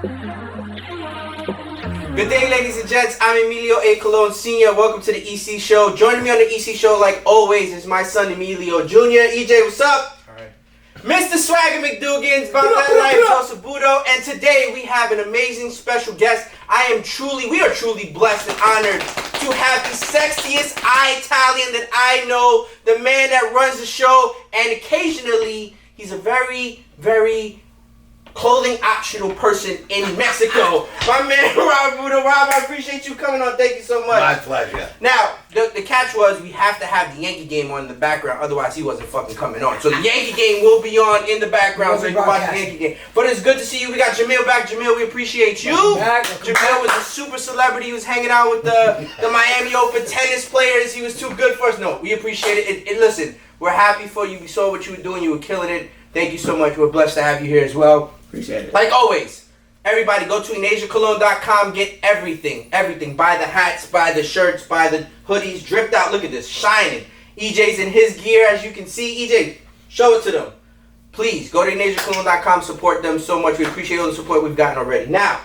Good day, ladies and gents. I'm Emilio Colon Sr. Welcome to the EC Show. Joining me on the EC Show, like always, is my son Emilio Jr. EJ, what's up? All right. Mr. Swagger McDougan's about that life, Joseph Buto, and today we have an amazing special guest. We are truly blessed and honored to have the sexiest Italian that I know, the man that runs the show, and occasionally he's a very, very clothing optional person in Mexico. My man Robert Buto. Rob, I appreciate you coming on. Thank you so much. My pleasure. Now, the catch was we have to have the Yankee game on in the background, otherwise he wasn't fucking coming on. So the Yankee game will be on in the background so you can watch the Yankee game. But it's good to see you. We got Jamil back. Jamil, we appreciate you. Jamil was a super celebrity. He was hanging out with the Miami Open tennis players. He was too good for us. No, we appreciate it. Listen, we're happy for you. We saw what you were doing. You were killing it. Thank you so much. We're blessed to have you here as well. Appreciate it. Like always, everybody go to InasiaColon.com, get everything. Everything. Buy the hats, buy the shirts, buy the hoodies, dripped out. Look at this, shining. EJ's in his gear, as you can see. EJ, show it to them. Please, go to InasiaColon.com, support them so much. We appreciate all the support we've gotten already. Now,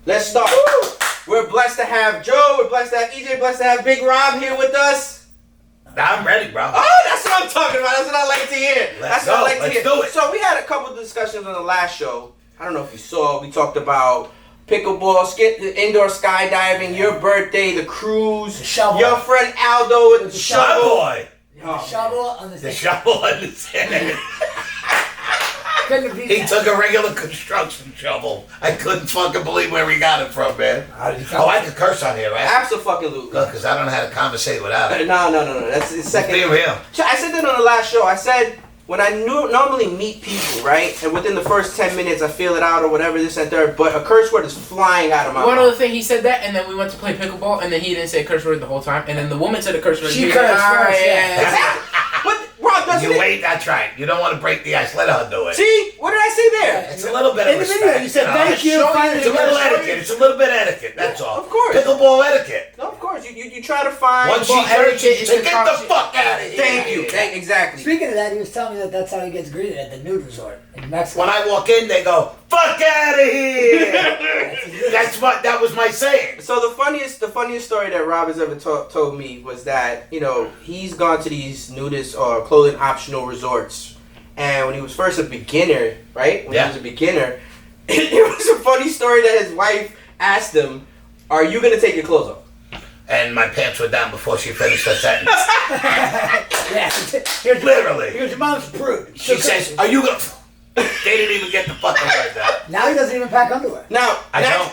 let's start. We're blessed to have Joe, we're blessed to have EJ, blessed to have Big Rob here with us. I'm ready, bro. Oh, that's what I'm talking about. That's what I like to hear. Let's do it. So we had a couple of discussions on the last show. I don't know if you saw. We talked about pickleball, indoor skydiving, your birthday, the cruise, your friend Aldo with the shovel. Boy. The shovel on the shovel on the sand. He took a regular construction shovel. I couldn't fucking believe where he got it from, man. Oh, I can curse on here, right? Absolutely. Because I don't know how to conversate without it. No. That's the second. Damn him. I said that on the last show. I said when I normally meet people, right, and within the first 10 minutes I feel it out or whatever, this and third, but a curse word is flying out of my mouth. One other thing, he said that, and then we went to play pickleball, and then he didn't say a curse word the whole time, and then the woman said a curse word. She cursed first, Exactly. But Rob doesn't. You wait. That's right. You don't want to break the ice. Let her do it. See, what did I say there? It's a little bit of respect. In the video, you said thank you. It's a little etiquette. It's a little bit of etiquette. That's all. Of course. Pickleball etiquette. No, of course. You try to find. Once she curses, you say, get the fuck out of here. Thank you. Exactly. Speaking of that, he was telling me that that's how he gets greeted at the nude resort in Mexico. When I walk in, they go, fuck out of here. That was my saying. So the funniest story that Rob has ever told me was that, he's gone to these nudist or clothing optional resorts. And when he was first a beginner, right? When he was a beginner, it was a funny story that his wife asked him, are you going to take your clothes off? And my pants were down before she finished her sentence. Yeah. Literally. Here's your mom's prude. She says, are you going to... They didn't even get the fucking word out. Now he doesn't even pack underwear. Now,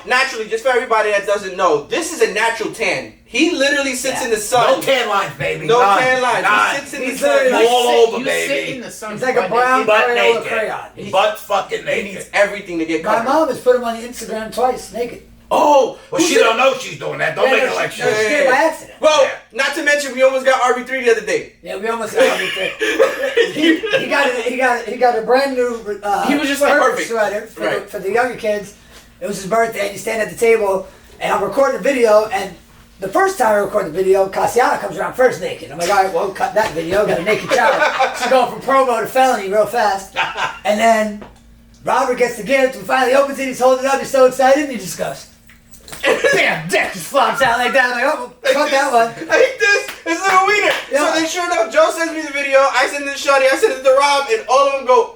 naturally, just for everybody that doesn't know, this is a natural tan. He literally sits in the sun. No tan lines, baby. No tan lines. He sits in the sun. All over, baby. Sit in the sun. He's like a brown Crayola crayon. Butt fucking naked. He needs everything to get covered. My mom has put him on the Instagram twice, naked. Oh! Well, she don't know she's doing that. Don't make it like she did by accident. Well, not to mention, we almost got RB3 the other day. Yeah, we almost got RB3. he got a brand new he was just like perfect sweater for the younger kids. It was his birthday, and he's standing at the table, and I'm recording a video, and the first time I record the video, Cassiana comes around first naked. I'm like, all right, well, cut that video. Got a naked shower. She's going from promo to felony real fast. And then Robert gets the gift, and finally opens it. He's holding it up. He's so excited, and he just goes, bam, dick just flops out like that. I'm like, oh, fuck that one. Like this little wiener. Yeah. So then, sure enough, Joe sends me the video. I send it to Shawty. I send it to Rob, and all of them go,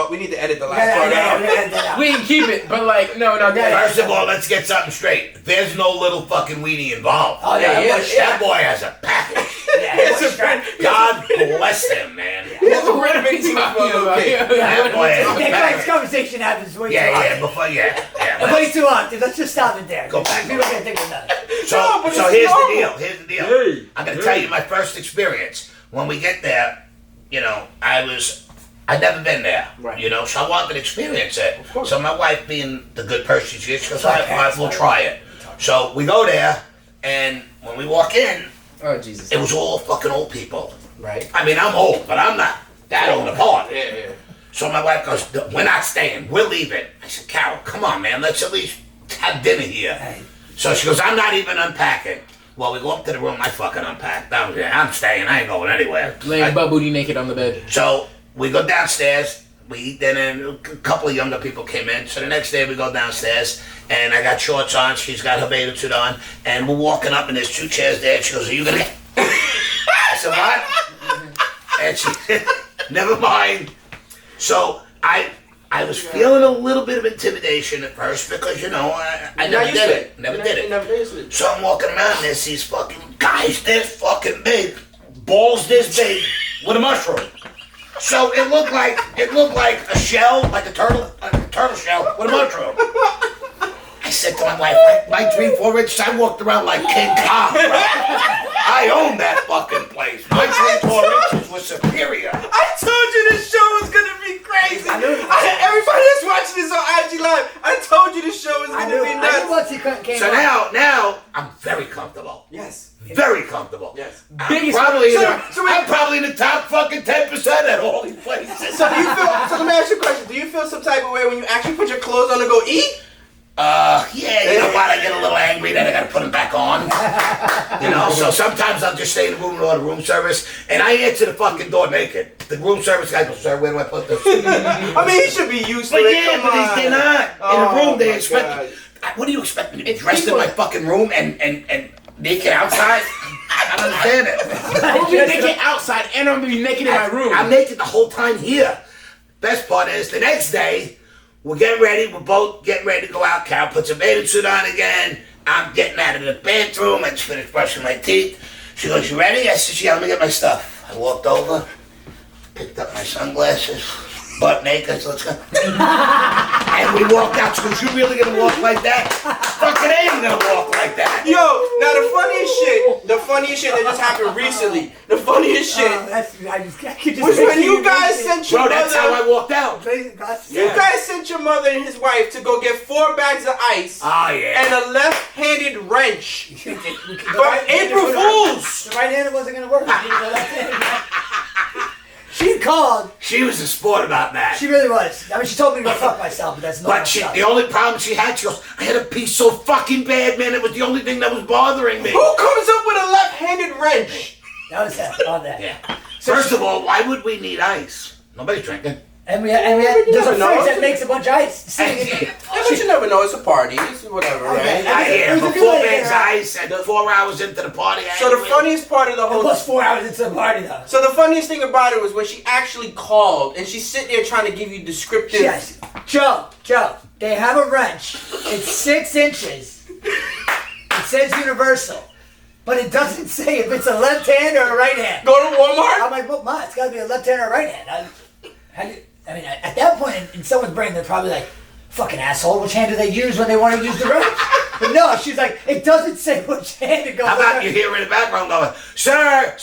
we need to edit the last part out. We can keep it, but no. First of all, let's get something straight. There's no little fucking weenie involved. Oh, yeah. That boy has a package. God bless him, man. He has a renovation That boy has a package. This conversation happens way too often. Way too often. Let's just stop it there. Go back. People can't think of that. So here's the deal. Hey, I'm going to tell you my first experience. When we get there, I'd never been there, so I wanted to experience it. So my wife, being the good person she is, she goes, all right, we'll try it. So we go there, and when we walk in, it was all fucking old people. Right. I mean, I'm old, but I'm not that old apart. Yeah. So my wife goes, we're not staying, we're leaving. I said, Carol, come on, man, let's at least have dinner here. Hey. So she goes, I'm not even unpacking. Well, we go up to the room, I fucking unpacked. I'm staying, I ain't going anywhere. Laying butt booty naked on the bed. So we go downstairs, we eat dinner, and a couple of younger people came in. So the next day we go downstairs, and I got shorts on, she's got her bathing suit on, and we're walking up, and there's 2 chairs there. She goes, "Are you gonna get?" I said, "What?" And she said, "Never mind." So I was feeling a little bit of intimidation at first because, you know, I never did it. Never did it. So I'm walking around and there's these fucking guys this fucking big, balls this big, with a mushroom. So it looked like a shell, like a turtle shell with a mushroom. I said to my wife, my 3-4 inches, I walked around like King Kong, bro. I own that fucking place. My 3-4 inches was superior. I told you this show was gonna be crazy. Everybody that's watching this on IG Live, I told you this show was gonna be nuts. I knew once he came So now I'm very comfortable. Yes. Very comfortable. Yes. I'm probably in the top fucking 10% at all these places. So do you feel? So let me ask you a question. Do you feel some type of way when you actually put your clothes on to go eat? Yeah, you know what? I get a little angry, then I gotta put them back on. You know, so sometimes I'll just stay in the room and order room service, and I answer the fucking door naked. The room service guy goes, "Sir, where do I put this?" I mean, he should be used to it. Yeah, but they're not. In the room, they expect. What do you expect me to be dressed in my fucking room and naked outside? I don't understand it. I'm gonna be naked outside, and I'm gonna be naked in my room. I'm naked the whole time here. Best part is the next day. We're getting ready. We're both getting ready to go out. Carol puts her bathing suit on again. I'm getting out of the bathroom. I just finished brushing my teeth. She goes, "You ready?" I said, "Yeah, let me get my stuff." I walked over, picked up my sunglasses, butt naked. So let's go. And we walked out. She goes, "You really gonna walk like that?" Fucking A, I'm gonna walk like that. Yo, now the funniest shit that just happened recently. The funniest shit was when you guys sent your Bro, mother. that's how I walked out. You guys sent your mother and his wife to go get 4 bags of ice. Oh, yeah. And a left-handed wrench. But April Fools. The right hand wasn't gonna work. She called. She was a sport about that. She really was. I mean, she told me to go fuck myself, but that's not. But the only problem she had, she goes, "I had to pee so fucking bad, man. It was the only thing that was bothering me." Who comes up with a left-handed wrench? That was that. On that. Yeah. First of all, why would we need ice? Nobody's drinking. And we had there's a fridge that makes a bunch of ice. Yeah, but you never know. It's a party. It's whatever, right? Yeah, but 4 bags of ice and 4 hours into the party. So the funniest part of the whole... It was 4 hours into the party, though. So the funniest thing about it was when she actually called and she's sitting there trying to give you descriptive... Yes. Joe, they have a wrench. It's 6 inches. It says universal. But it doesn't say if it's a left hand or a right hand. Go to Walmart? I'm like, well, Ma, it's got to be a left hand or a right hand. I mean, at that point in someone's brain, they're probably like, "Fucking asshole, which hand do they use when they want to use the wrench?" But no, she's like, it doesn't say which hand to go. How about you hear in the background going, "Sir,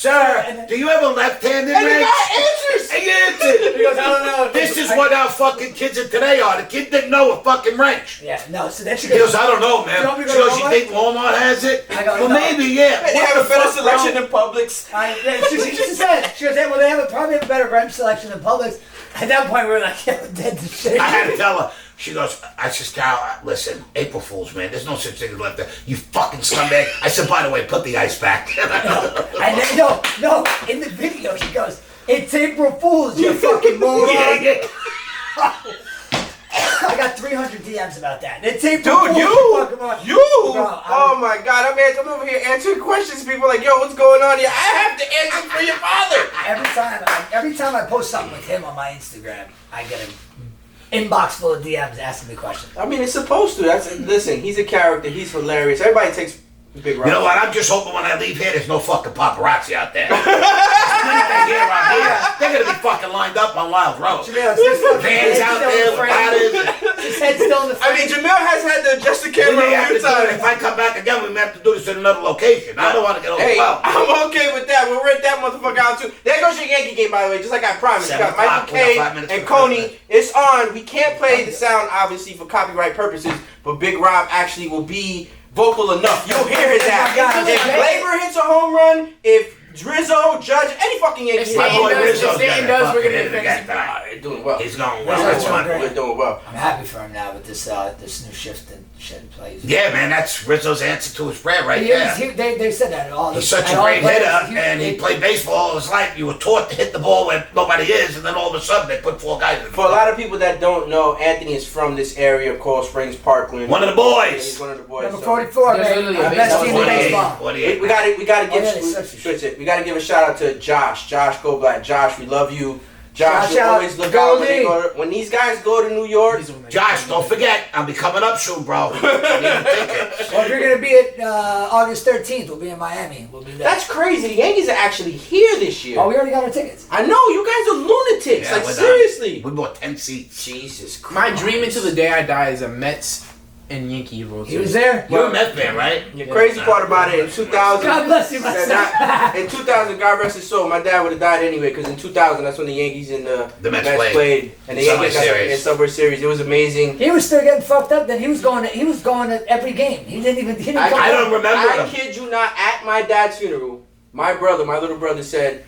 do you have a left-handed wrench?" And the guy answers. He answered. He goes, "I don't know." This is what our fucking kids of today are. The kid didn't know a fucking wrench. Yeah, no, so then she He goes, goes, "I don't know, man." want me to She go to goes, "You Walmart?" think Walmart has it?" I go, "Well, "No." maybe, yeah." They have a better selection than Publix. She said, well, they probably have a better wrench selection than Publix. At that point, we were like, yeah, we're dead to shit. I had to tell her. She goes, I said, "Carol, listen, April Fools, man. There's no such thing as left there. You fucking scumbag." I said, "By the way, put the ice back." And then, no, in the video, she goes, "It's April Fools, you fucking moron." Yeah. I got 300 DMs about that. It's April Fools, you! Bro, Oh my God, I'm over here answering questions. People are like, "Yo, what's going on here?" I have to answer for your father. Every time I post something with him on my Instagram, I get an inbox full of DMs asking me questions. I mean, it's supposed to. Listen, he's a character. He's hilarious. Everybody takes big rock. You know what? I'm just hoping when I leave here, there's no fucking paparazzi out there. They're gonna be fucking lined up on Wild Road. Vans out there with ladders. His head's still in the frame. I mean, Jamil has had to adjust the camera a few times. If I come back again, we may have to do this in another location. I don't want to get overwhelmed. I'm okay with that. We'll rent that motherfucker out too. There goes your Yankee game, by the way, just like I promised. You got Michael K and Coney. It's on. We can't play the sound, obviously, for copyright purposes, but Big Rob actually will be vocal enough. You'll hear his ass. If Glaber hits a home run, if Drizzo, Judge, any fucking Yankee. If Stanton does, we're gonna get fantasy. doing well. He's going He's well. doing That's fun. great. We're doing well. I'm happy for him now with this new shift and shit he plays. Yeah, man, that's Rizzo's answer to his prayer right He there. is, they said that. He's such a great hitter, and he played baseball all his life. You were taught to hit the ball where nobody is, and then all of a sudden they put 4 guys in the For a lot of people that don't know, Anthony is from this area of Coral Springs, Parkland. One of the boys. He's one of the boys. Number 44, There's man. literally The a best baseball team in 48, baseball. 48. We gotta give yeah, they said we gotta give a shout out to Josh. Josh Go Black. Josh, we love you. Josh, you Shout always out look to out Goldie. when these guys go to New York. Josh, don't forget, I'll be coming up soon, bro. You didn't think it. Well, if you're going to be at August 13th, we'll be in Miami. We'll be there. That's crazy. The Yankees are actually here this year. Oh, we already got our tickets. I know, you guys are lunatics. Yeah, like, we're seriously. We bought 10 seats. Jesus Christ. My dream until the day I die is a Mets and Yankee road. He was there. You're a Mets fan, right? The crazy part about it, in 2000, God bless you, my son. in 2000, God rest his soul, my dad would have died anyway, because in 2000, that's when the Yankees and the Mets Mets played. And the Subway Yankees got Series. in Subway Series. It was amazing. He was still getting fucked up. Then he was going to every game. He didn't come I don't remember I him. kid you not, at my dad's funeral, my little brother said,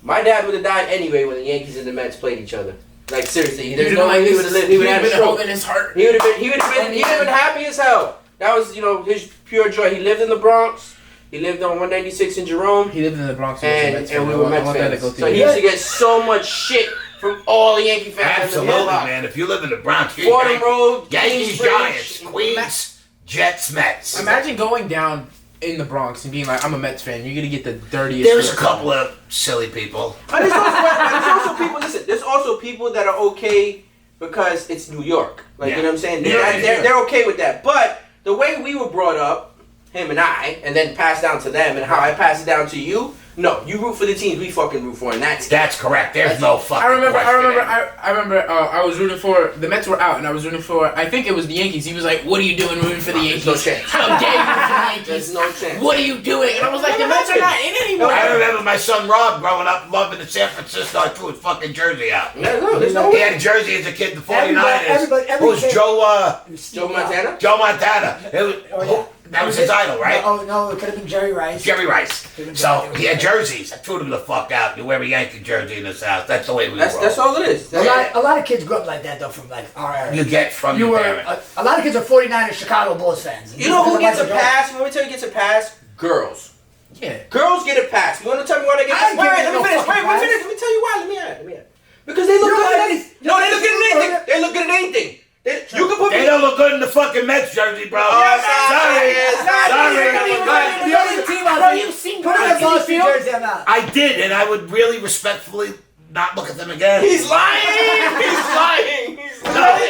my dad would have died anyway when the Yankees and the Mets played each other. Like, seriously, there's no way he would have lived. He would have had a been stroke. holding his heart. He would have been happy as hell. That was, his pure joy. He lived in the Bronx. He lived on 196 in Jerome. He lived in the Bronx. And we were Mets fans. So he he used to get so much shit from all the Yankee fans. Absolutely, man. If you live in the Bronx, you're Fordham Road, Yankees, Queensbridge, Giants, Queens, Jets, Mets. Imagine going down in the Bronx and being like, I'm a Mets fan. You're gonna get the dirtiest. There's a couple of silly people. But there's also people. Listen, there's also people that are okay because it's New York. Like, you know what I'm saying? They're okay with that. But the way we were brought up, him and I, and then passed down to them, and how I pass it down to you. No, you root for the teams we fucking root for, and that's correct. There's no fucking I remember. question. I was rooting for the Mets were out, and I was rooting for. I think it was the Yankees. He was like, "What are you doing rooting for the Yankees? no chance. How dare you root for the Yankees? There's no chance. What are you doing?" And I was like, "The Mets are not in anymore." I remember my son Rob growing up loving the San Francisco. I threw his fucking jersey out. Yeah, no, there's no He way. had a jersey as a kid, the 49ers. Every Who's kid- Joe Montana? Joe Montana. That was his idol, right? No, it could have been Jerry Rice. Jerry Rice. So he had jerseys. I threw them the fuck out. You wear a Yankee jersey in this house. That's the way we roll. That's all it is. A lot of kids grew up like that though, from like our area. You get from You your were parents. a lot of kids are 49ers Chicago Bulls fans. You know who gets a Because of pass? Let me tell you, who gets a pass. Girls. Yeah. Girls get a pass. You want to tell me why they get a I ain't pass? giving Let no me finish. fucking Let me pass. finish. Let me tell you why. Let me add. Because they look good at anything. No, they look good at anything. They look good at anything. You can put They don't look good in the fucking Mets jersey, bro. Sorry. The only team Bro, you've seen put on guys a in the Boston field? jersey, I'm out. I did, and I would really respectfully not look at them again. He's lying. He's lying.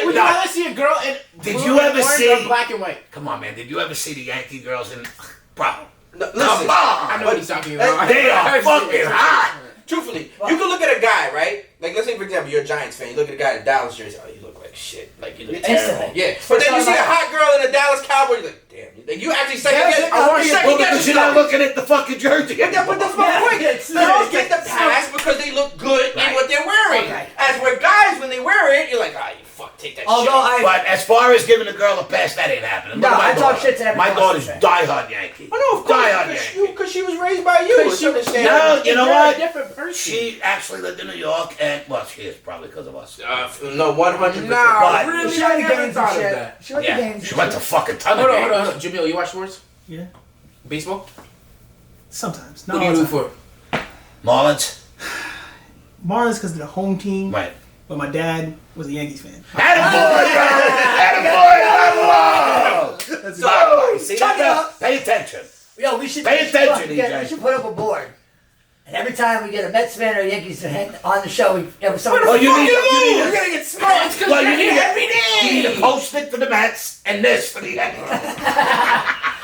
Would you rather see a girl in Did blue you and ever orange see- or black and white? Come on, man. Did you ever see the Yankee girls in... Bro. No, Come listen. I on. know what he's talking about. They are fucking hot. Truthfully, you can look at a guy, right? Like, let's say, for example, you're a Giants fan. You look at a guy in a Dallas jersey. Oh, you look like shit. Like, you look terrible. Instantly. Yeah. But then you see a hot girl in a Dallas Cowboy. You're like, damn. Like, you actually second guess. Well, because you're not looking at the fucking jersey. But that's my point. Girls get the pass because they look good in what they're wearing. Okay. As where guys, when they wear it, you're like, ah, you fuck, take that Although shit. But as far as giving a girl a pass, that ain't happening. No, Look at my I talk daughter. shit to every My daughter's Boston diehard Yankee. I know, of course, Diehard Yankee. because she was raised by you. Because she was- No, you know You're what? a different person. She actually lived in New York, and well, she is probably because of us. No, 100%. Nah, But- really? She I went to never games thought and of shit. that. She went to Yeah, games. she went to fucking ton of Hold on, games. hold on. Jamil, you watch sports? Yeah, Baseball? sometimes. Who Not do you all the root time. for? Marlins, Marlins because they're the home team, right? but my dad was a Yankees fan. Attaboy, Attaboy, Attaboy! So, see Check it that? out. Pay attention. Yo, we should Pay attention, we EJ. should put up a board. And every time we get a Mets fan or a Yankees fan on the show, we have somebody. Well, you need We're gonna get smoked. well, you need to post it for the Mets and this for the Yankees.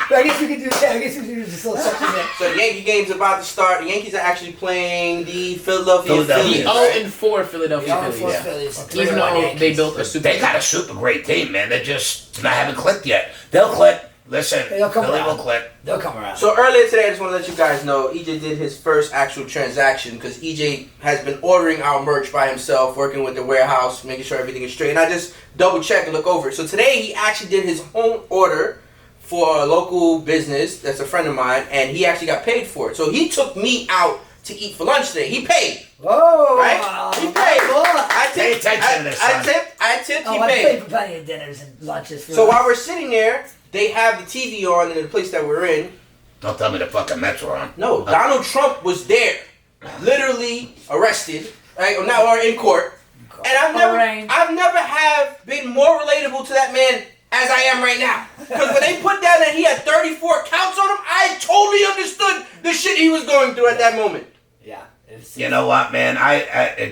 But I guess we could do that. I guess we could do this little section there. So the Yankee game's about to start. The Yankees are actually playing the Philadelphia The Phillies. 0-4 Philadelphia Yeah, Phillies. Phillies. Even though they built a super. They got a super great team, man. They just not haven't clicked yet. They'll click. Listen, They'll come Philly around. will click. They'll come around. So earlier today, I just want to let you guys know, EJ did his first actual transaction because EJ has been ordering our merch by himself, working with the warehouse, making sure everything is straight. And I just double check and look over it. So today, he actually did his home order for a local business that's a friend of mine, and he actually got paid for it. So he took me out to eat for lunch today. He paid. Whoa! Right? He paid. Pay attention to this, son. I tipped. He I paid. paid for plenty of dinners and lunches. So while we're sitting there, they have the TV on in the place that we're in. Don't tell me the fucking Mets were on. No, Donald Trump was there, literally arrested, right? Or now, or in court. And I've never have been more relatable to that man as I am right now. Because when they put down that he had 34 counts on him, I totally understood the shit he was going through at that moment. Yeah. You know what, man?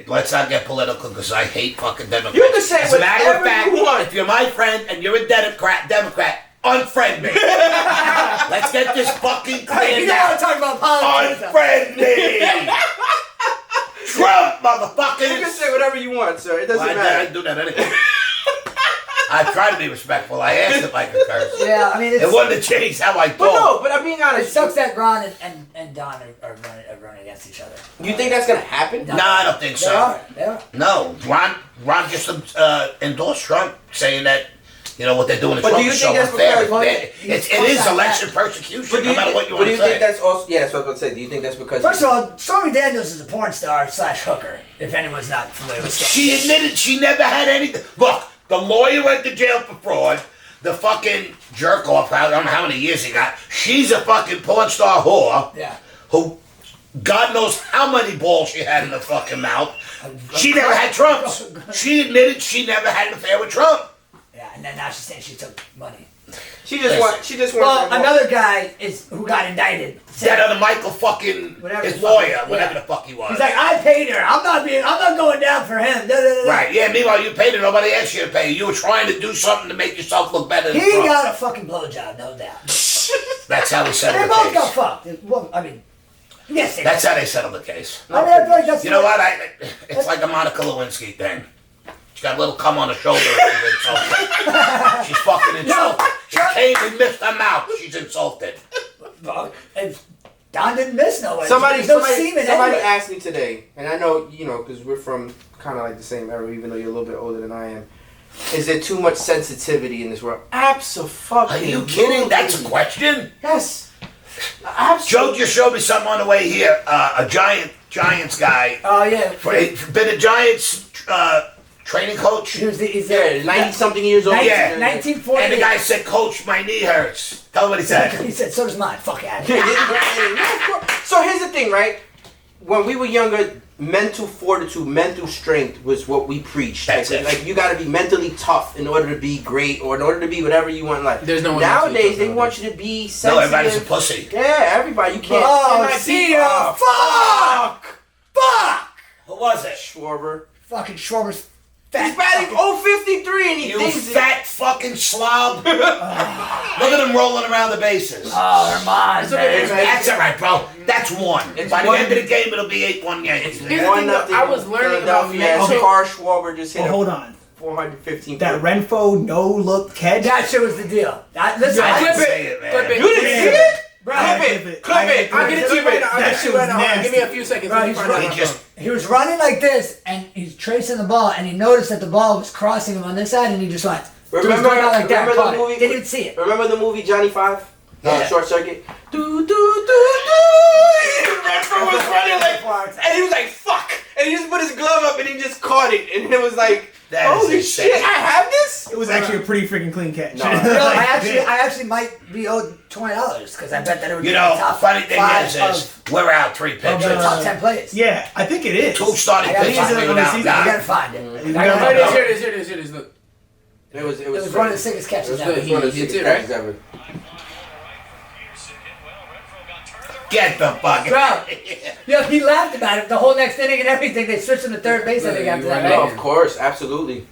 Let's not get political because I hate fucking Democrats. You can say As a matter of whatever fact, you want. if you're my friend and you're a Democrat, unfriend me. Let's get this fucking clear You now. don't want to talk about politics. Unfriend me. Trump, motherfuckers. You can say whatever you want, sir. It doesn't matter. I do that anyway. I try to be respectful. I asked if I could curse. Yeah, I mean, It wouldn't have changed how I But thought. no, but I'm being it honest. sucks that Ron and Don are running against each other. You think that's gonna happen? No, I don't think so. They are. No, Ron just endorsed Trump, saying that what they're doing to But Trump do you is think so that's unfair. because- It is election persecution, no matter what you But want do to you think say. that's also? Yeah, that's what I was about to say. Do you think that's because? First of all, Stormy Daniels is a porn star / hooker. If anyone's not familiar with Stormy. She admitted she never had anything. Look, the lawyer went to jail for fraud. The fucking jerk off, I don't know how many years he got. She's a fucking porn star whore. Yeah. Who, God knows how many balls she had in her fucking mouth. She never had Trump's. She admitted she never had an affair with Trump. Yeah, and then now she's saying she took money. She just wants. Well, another guy who got indicted. That other Michael fucking Whatever his the fuck, lawyer, yeah. whatever the fuck he was. He's like, I paid her. I'm not going down for him. Da, da, da, da. Right, yeah, meanwhile you paid her, nobody asked you to pay. You were trying to do something to make yourself look better than He Trump. got a fucking blowjob, no doubt. That's how they settled They the both case. got fucked. Well, I mean, yes, they That's did. how they settled the case. I mean, I feel like that's You know what? It's like a Monica Lewinsky thing. She got a little cum on her shoulder. She's insulted. She's fucking insulted. She came and missed her mouth. She's insulted. And Don didn't miss no way. Somebody There's no semen anyway. asked me today, and I know because we're from kind of like the same era, even though you're a little bit older than I am. Is there too much sensitivity in this world? Absolutely. Are you kidding? That's a question? Yes. Joe Absolutely. just showed me something on the way here. A Giants guy. Oh, yeah. Been a Giants training coach. He's Yeah, 90-something years old. Yeah. 1948. And the guy said, Coach, my knee hurts. Tell him what he said. He said, so does mine. Fuck out. So here's the thing, right? When we were younger, mental fortitude, mental strength was what we preached. That's it. Like you got to be mentally tough in order to be great, or in order to be whatever you want in life. There's no one Nowadays, mentally they tough want you to be No, sensitive. everybody's a pussy. Yeah, everybody. You can't. Oh, cannot see be- ya. Fuck! Who was it? Schwarber. Fucking Schwarber's fat. He's batting fucking- 053 and he You thinks it. fat fucking slob. Look at him rolling around the bases. Oh, Herman, man. That's all right, bro. That's one. It's By the one. end of the game, it'll be 8-1 Yankees. Here's the thing, though, I was learning about Philadelphia. mental- Carl Schwarber just hit Well, a hold on. 415. That Renfro no-look catch. That shit was the deal. Listen, I didn't Clip say it. it, man. Clip it. You didn't see it? bro, Clip it. Clip it. I'll get it to you right now. I'll That get it to shit you right was now. Hold on, nasty. give me a few seconds. Bro, Let me he's find He out. just he was running like this, and he's tracing the ball, and he noticed that the ball was crossing him on this side, and he just went. He was going out like that. remember caught the it. movie? Didn't even see it. Remember the movie Johnny Five? Yeah. Short Circuit. Do do do do. Renfro was running like, and he was like, "Fuck!" And he just put his glove up and he just caught it, and it was like, That is "Holy insane. shit! I have this." It was actually a pretty freaking clean catch. No. I actually might be owed $20 because I bet that it would be You know, the top funny thing five is, we're out 3 of the pitchers. top 10 players. Yeah, I think it is. 2 starting I gotta pitchers. find We it. were down. I I God. gotta find it. You I gotta gotta find find Here it. it is. Here it is. Here it is. Look. It was It was one of the sickest It catches was ever. one of the He hits sickest it, right? catches ever. Get the fuck Bro, out. yeah, he laughed about it the whole next inning and everything. They switched him to third base, I think, after that. No, Right? of course, absolutely.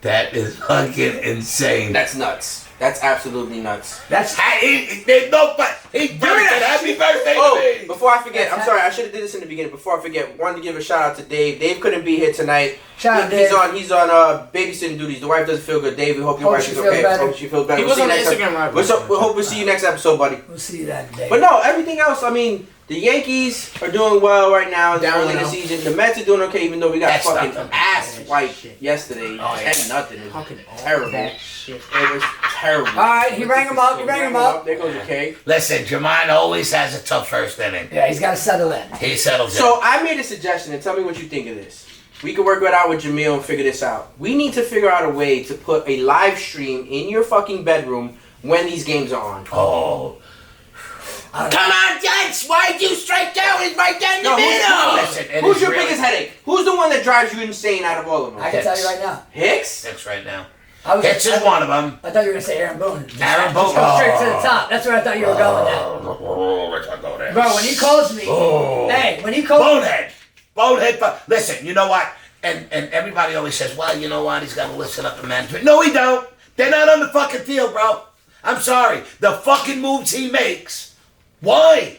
That is fucking insane. That's nuts. That's absolutely nuts. That's There's no but he said happy birthday to Oh, me. before I forget, I'm sorry, I should have did this in the beginning. Before I forget, wanted to give a shout out to Dave. Dave couldn't be here tonight. Shout out, Dave. He's on babysitting duties. The wife doesn't feel good. Dave, we hope your Hope wife she is feels okay. better. Hope she feels better. He We'll was see on you the next Instagram time. live. We hope we see you next episode, buddy. we'll see you that day. But no, everything else, I mean, the Yankees are doing well right now. It's Down early in the now. season. The Mets are doing okay, even though we got That's fucking nothing. ass wiped yesterday. Oh, yeah. 10-0. It was Fucking terrible. that shit. It was terrible. All right, he rang him up. There goes a K. Listen, Jermaine always has a tough first inning. Yeah, he's got to settle in. He settles in. So I made a suggestion, and tell me what you think of this. We could work it out with Jamil and figure this out. We need to figure out a way to put a live stream in your fucking bedroom when these games are on. Oh. Come on, Judge! Why'd you strike out? He's right down the middle! Who's your biggest headache? Who's the one that drives you insane out of all of them? I can tell you right now. Hicks? Hicks right now. Hicks is one of them. I thought you were going to say Aaron Boone. Aaron Boone. Just go straight to the top. That's where I thought you were going at. Oh, let's not go there. Bro, when he calls me, hey, when he calls Bonehead. Bonehead. Listen, you know what? And everybody always says, well, you know what? He's got to listen up to management. No, he don't. They're not on the fucking field, bro. I'm sorry. The fucking moves he makes. Why?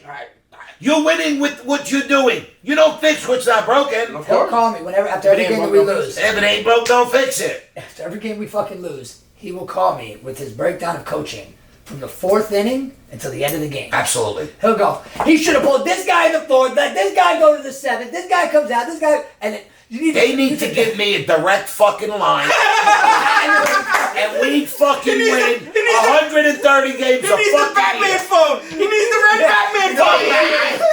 You're winning with what you're doing. You don't fix what's not broken. He'll call me after every game that we lose. If it ain't broke, don't fix it. After every game we fucking lose, he will call me with his breakdown of coaching from the 4th inning until the end of the game. Absolutely. He'll go, he should have pulled this guy in the 4th, let this guy go to the 7th, this guy comes out, this guy, and then they need to give me a direct fucking line. And we fucking win 130 games He needs the Batman phone. He needs the red Batman phone.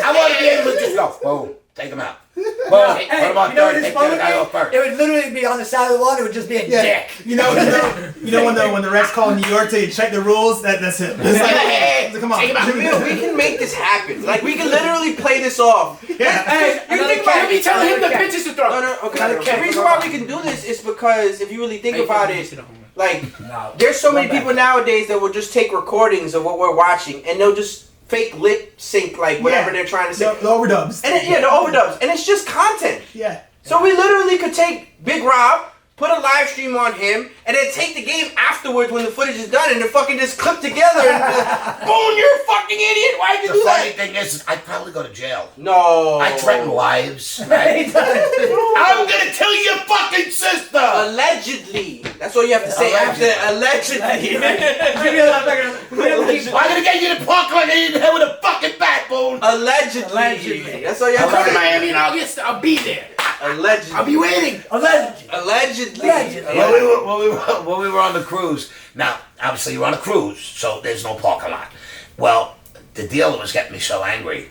I want to be able to just go, boom, take him out. Boom, put him on third, take the other guy off first. It would literally be on the side of the lawn, it would just be a dick. You know when the refs call New York to check the rules, that's him. It's like, come on. Jamil, we can make this happen. Like, we can literally play this off. Hey, you think about me telling him the pitches to throw. No, okay. The reason why we can do this is because if you really think about it, like, there's so many people nowadays that will just take recordings of what we're watching and they'll just fake lip sync like whatever they're trying to say. The overdubs. And the overdubs. And it's just content. Yeah. So we literally could take Big Rob, put a live stream on him, and then take the game afterwards when the footage is done and they're fucking just clipped together and boom, you're a fucking idiot. Why'd you do that? The funny thing is, I'd probably go to jail. No. I threaten lives. Right? I'm gonna kill your fucking sister. Allegedly. That's all you have to say after allegedly. I'm gonna get you to park like I didn't have with a fucking backbone. Allegedly. That's all you have to say. I'll come to Miami and I'll be there. Allegedly. I'll be waiting. Allegedly. When we were on the cruise, now, obviously you're on a cruise, so there's no parking lot. Well, the dealer was getting me so angry,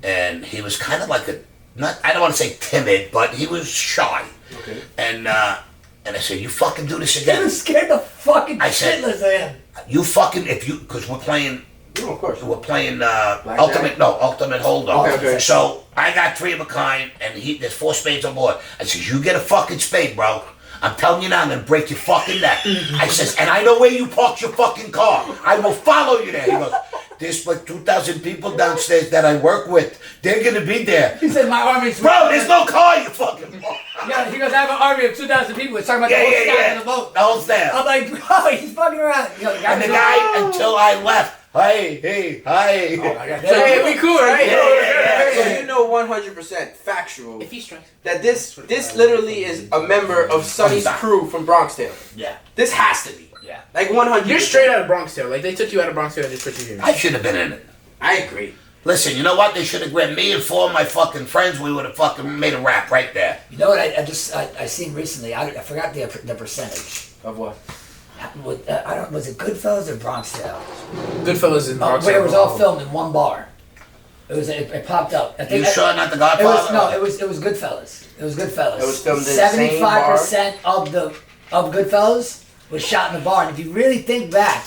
and he was kind of like I don't want to say timid, but he was shy. Okay. And I said, you fucking do this again. You scared the fucking shitless of him. You fucking, because we're playing... No, of course. We're playing Ultimate Hold'em. Okay. So I got 3 of a kind, and there's 4 spades on board. I says, you get a fucking spade, bro. I'm telling you now, I'm gonna break your fucking neck. I says, and I know where you parked your fucking car. I will follow you there. He goes, there's like 2,000 people downstairs that I work with. They're gonna be there. He said, my army's... Bro, there's no car, you fucking... Yeah, he goes, I have an army of 2,000 people. He's talking about the whole staff in the boat. The whole staff. I'm like, bro, he's fucking around. And the guy, until I left, hey. Oh my God. Hey, we cool, right? So you know 100% factual If he strikes. that this literally is a member of Sonny's crew from Bronx Tale. Yeah. This has to be. Yeah. Like 100. You're straight out of Bronx Tale. Like, they took you out of Bronx Tale and just put you here. I should have been in it. I agree. Listen, you know what? They should have grabbed me and 4 of my fucking friends. We would have fucking made a rap right there. You know what I seen recently? I forgot the percentage. Of what? Was it Goodfellas or Bronx Tale? Goodfellas in Bronx Tale. Where it was all filmed in one bar. It popped up. I think You sure not the Godfather? It was Goodfellas. It was Goodfellas. It was filmed in the same bar? 75% of Goodfellas was shot in the bar. And if you really think back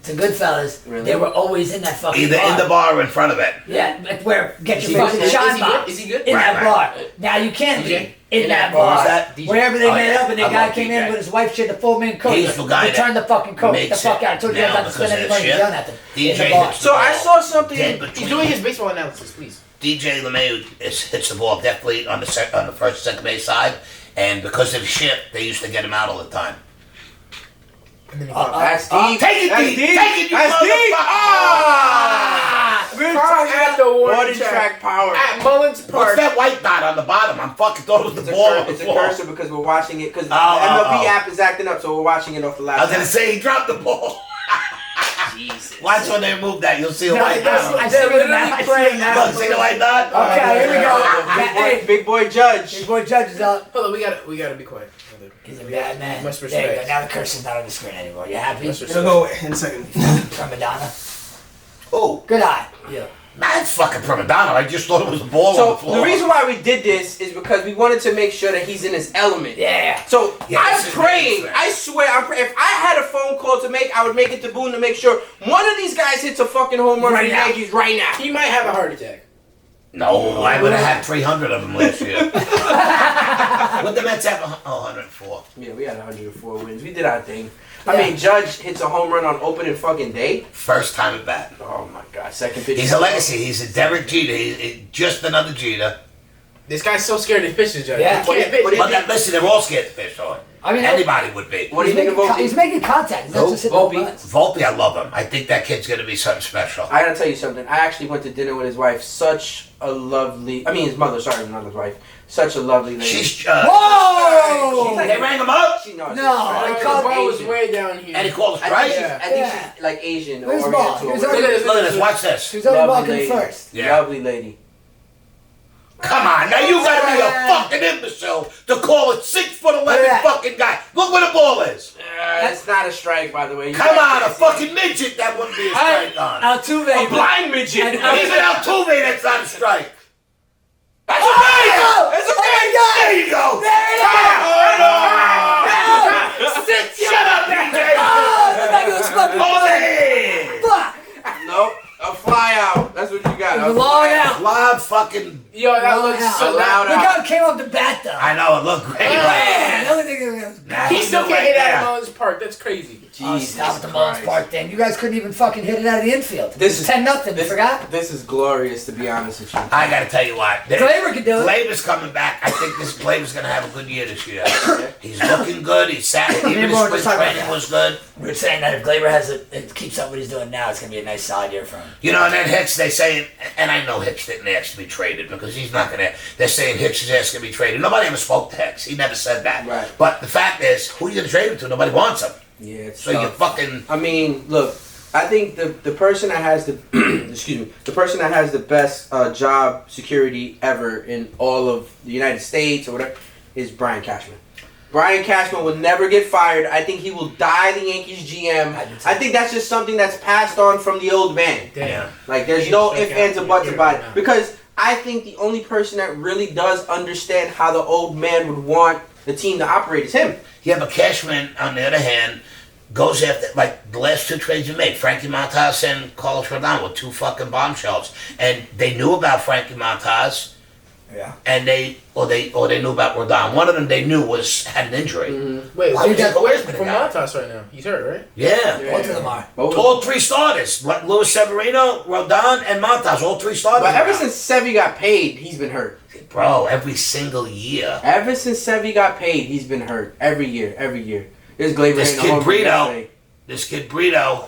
to Goodfellas, they were always in that fucking Either bar. in the bar or in front of it. Yeah, like where get your fucking shot box. Is he good? In that bar. Right. Now you can't DJ? be in that bar. DJ? Wherever they made it up and the I guy love came DJ. in with his wife, she had the full man coat. He's the guy Return the fucking coat. Get the makes fuck it out. I told you now not to spend because any of money that down shit. at them. DJ in the bar. hits the So I ball saw something. dead between- He's doing his baseball analysis, please. DJ LeMay hits the ball definitely on the first and second base side, and because of the shit, they used to get him out all the time. That's deep. Take it That's deep. deep. Take it, you That's deep. motherfucker. We're Power talking at the warning warning track power. At Mullins What's Park. that white dot on the bottom? I'm fucking thought it was the ball. It's a cursor because we're watching it because the Oh, MLB app is acting up, so we're watching it off the I was laptop. gonna say he dropped the ball. Jesus. Watch when they move that, you'll see a white I dot. see it now. I see it now. Look, see the white dot? Okay, here we go. Hey, Big boy Judge. Big boy Judge is up. Hold on, we gotta be quiet. dude. He's a bad man. Much There you go. respect. Now the curse is not on the screen anymore. You happy? Much It'll go away in a second. From Madonna. Oh, Good eye. Yeah. that's fucking prima donna. I just thought it was a ball on So the floor. the reason why we did this is because we wanted to make sure that he's in his element. Yeah. So Yeah, I'm this is praying. nice. I swear, if I had a phone call to make, I would make it to Boone to make sure one of these guys hits a fucking home run for Right the now. Yankees right now. He might have a heart attack. No, I would have had 300 of them last year. What the Mets have? 104. Yeah, we had 104 wins. We did our thing. I Yeah. mean, Judge hits a home run on opening fucking day. First time at bat. Oh my God! Second pitch. He's a legacy. He's a Derek Jeter. He's just another Jeter. This guy's so scared to pitch, Judge. Yeah. He can't pitch. What do you But listen, they're all scared to pitch on. I mean, Anybody would be. What do you think of Volpe? He's making contact. He's not Who? just hitting home Volpe? runs. Volpe, I love him. I think that kid's gonna be something special. I gotta tell you something. I actually went to dinner with his wife. Such a lovely. I mean, his mother. Sorry, not his wife. Such a lovely lady. She's Whoa! they rang him up She knows. No, Oh, they the called ball was Asian. way down here. and he called us I right. think, Yeah. I think Yeah. she's like Asian or Where's ball? Oriental. Here's whatever. Look at this. Look at this. Watch this. She was only Lovely walking lady. first. Yeah. Lovely lady. Come on, now you gotta be a fucking imbecile to call a 6'11" Yeah. fucking guy. Look where the ball is. It's not a strike, by the way. You Come guys on, a can't see it. fucking midget that wouldn't be a strike on. Altuve. A blind midget. And- Even Altuve, that's not a strike. That's a Oh! strike. That's a Oh my strike. God! There you go. There it is! Sit, shut up, DJ. Oh, the guy goes fucking Holy. fuck! Nope. A fly out. That's what you got. It was a long out. Loud fucking. Yo, that Long looks out. so loud. loud. Look how it came up the bat though. I know, it looked great. Man, the only thing that was Nah, He still knew can't right hit out there. of Mullins Park. That's crazy. Oh, Jesus stop with the Mullins Christ. Park thing. You guys couldn't even fucking hit it out of the infield. This is 10-0. You forgot? This is glorious, to be honest with you. I gotta tell you what. Glaber could do it. Glaber's coming back. I think this Glaber's gonna have a good year this year. He's looking good. He's sat. Even Maybe his we'll spring just talk about training that. was good. We were saying that if Glaber has it keeps up what he's doing now, it's gonna be a nice solid year for him. You know, and then Hicks, they say, and I know Hicks didn't ask to be traded because he's not gonna. They're saying Hicks is asking to be traded. Nobody ever spoke to Hicks. He never said that. Right. But the fact is, who are you gonna trade him to? Nobody wants him. Yeah, it's So you tough. fucking. I mean, look, I think the person that has the excuse me, the person that has the best job security ever in all of the United States or whatever is Brian Cashman. Brian Cashman will never get fired. I think he will die the Yankees GM. I think that's just something that's passed on from the old man. Damn. Like, there's no ifs, ands, or buts about it. Because I think the only person that really does understand how the old man would want the team to operate is him. Yeah, but Cashman, on the other hand, goes after, like, the last two trades you made. Frankie Montas and Carlos Rodon were two fucking bombshells. And they knew about Frankie Montas. Yeah. And they knew about Rodon. One of them they knew had an injury. Wait, Why would you go where's after from the guy? Montas right now? He's hurt, right? Yeah. Both of them are. All three starters. Like Luis Severino, Rodon, and Montas. All three starters. But ever since Sevy got paid, he's been hurt. Bro, every single year. Ever since Sevy got paid, he's been hurt. Every year, every year. This Glaber This hitting a kid home run Brito. yesterday. This kid Brito.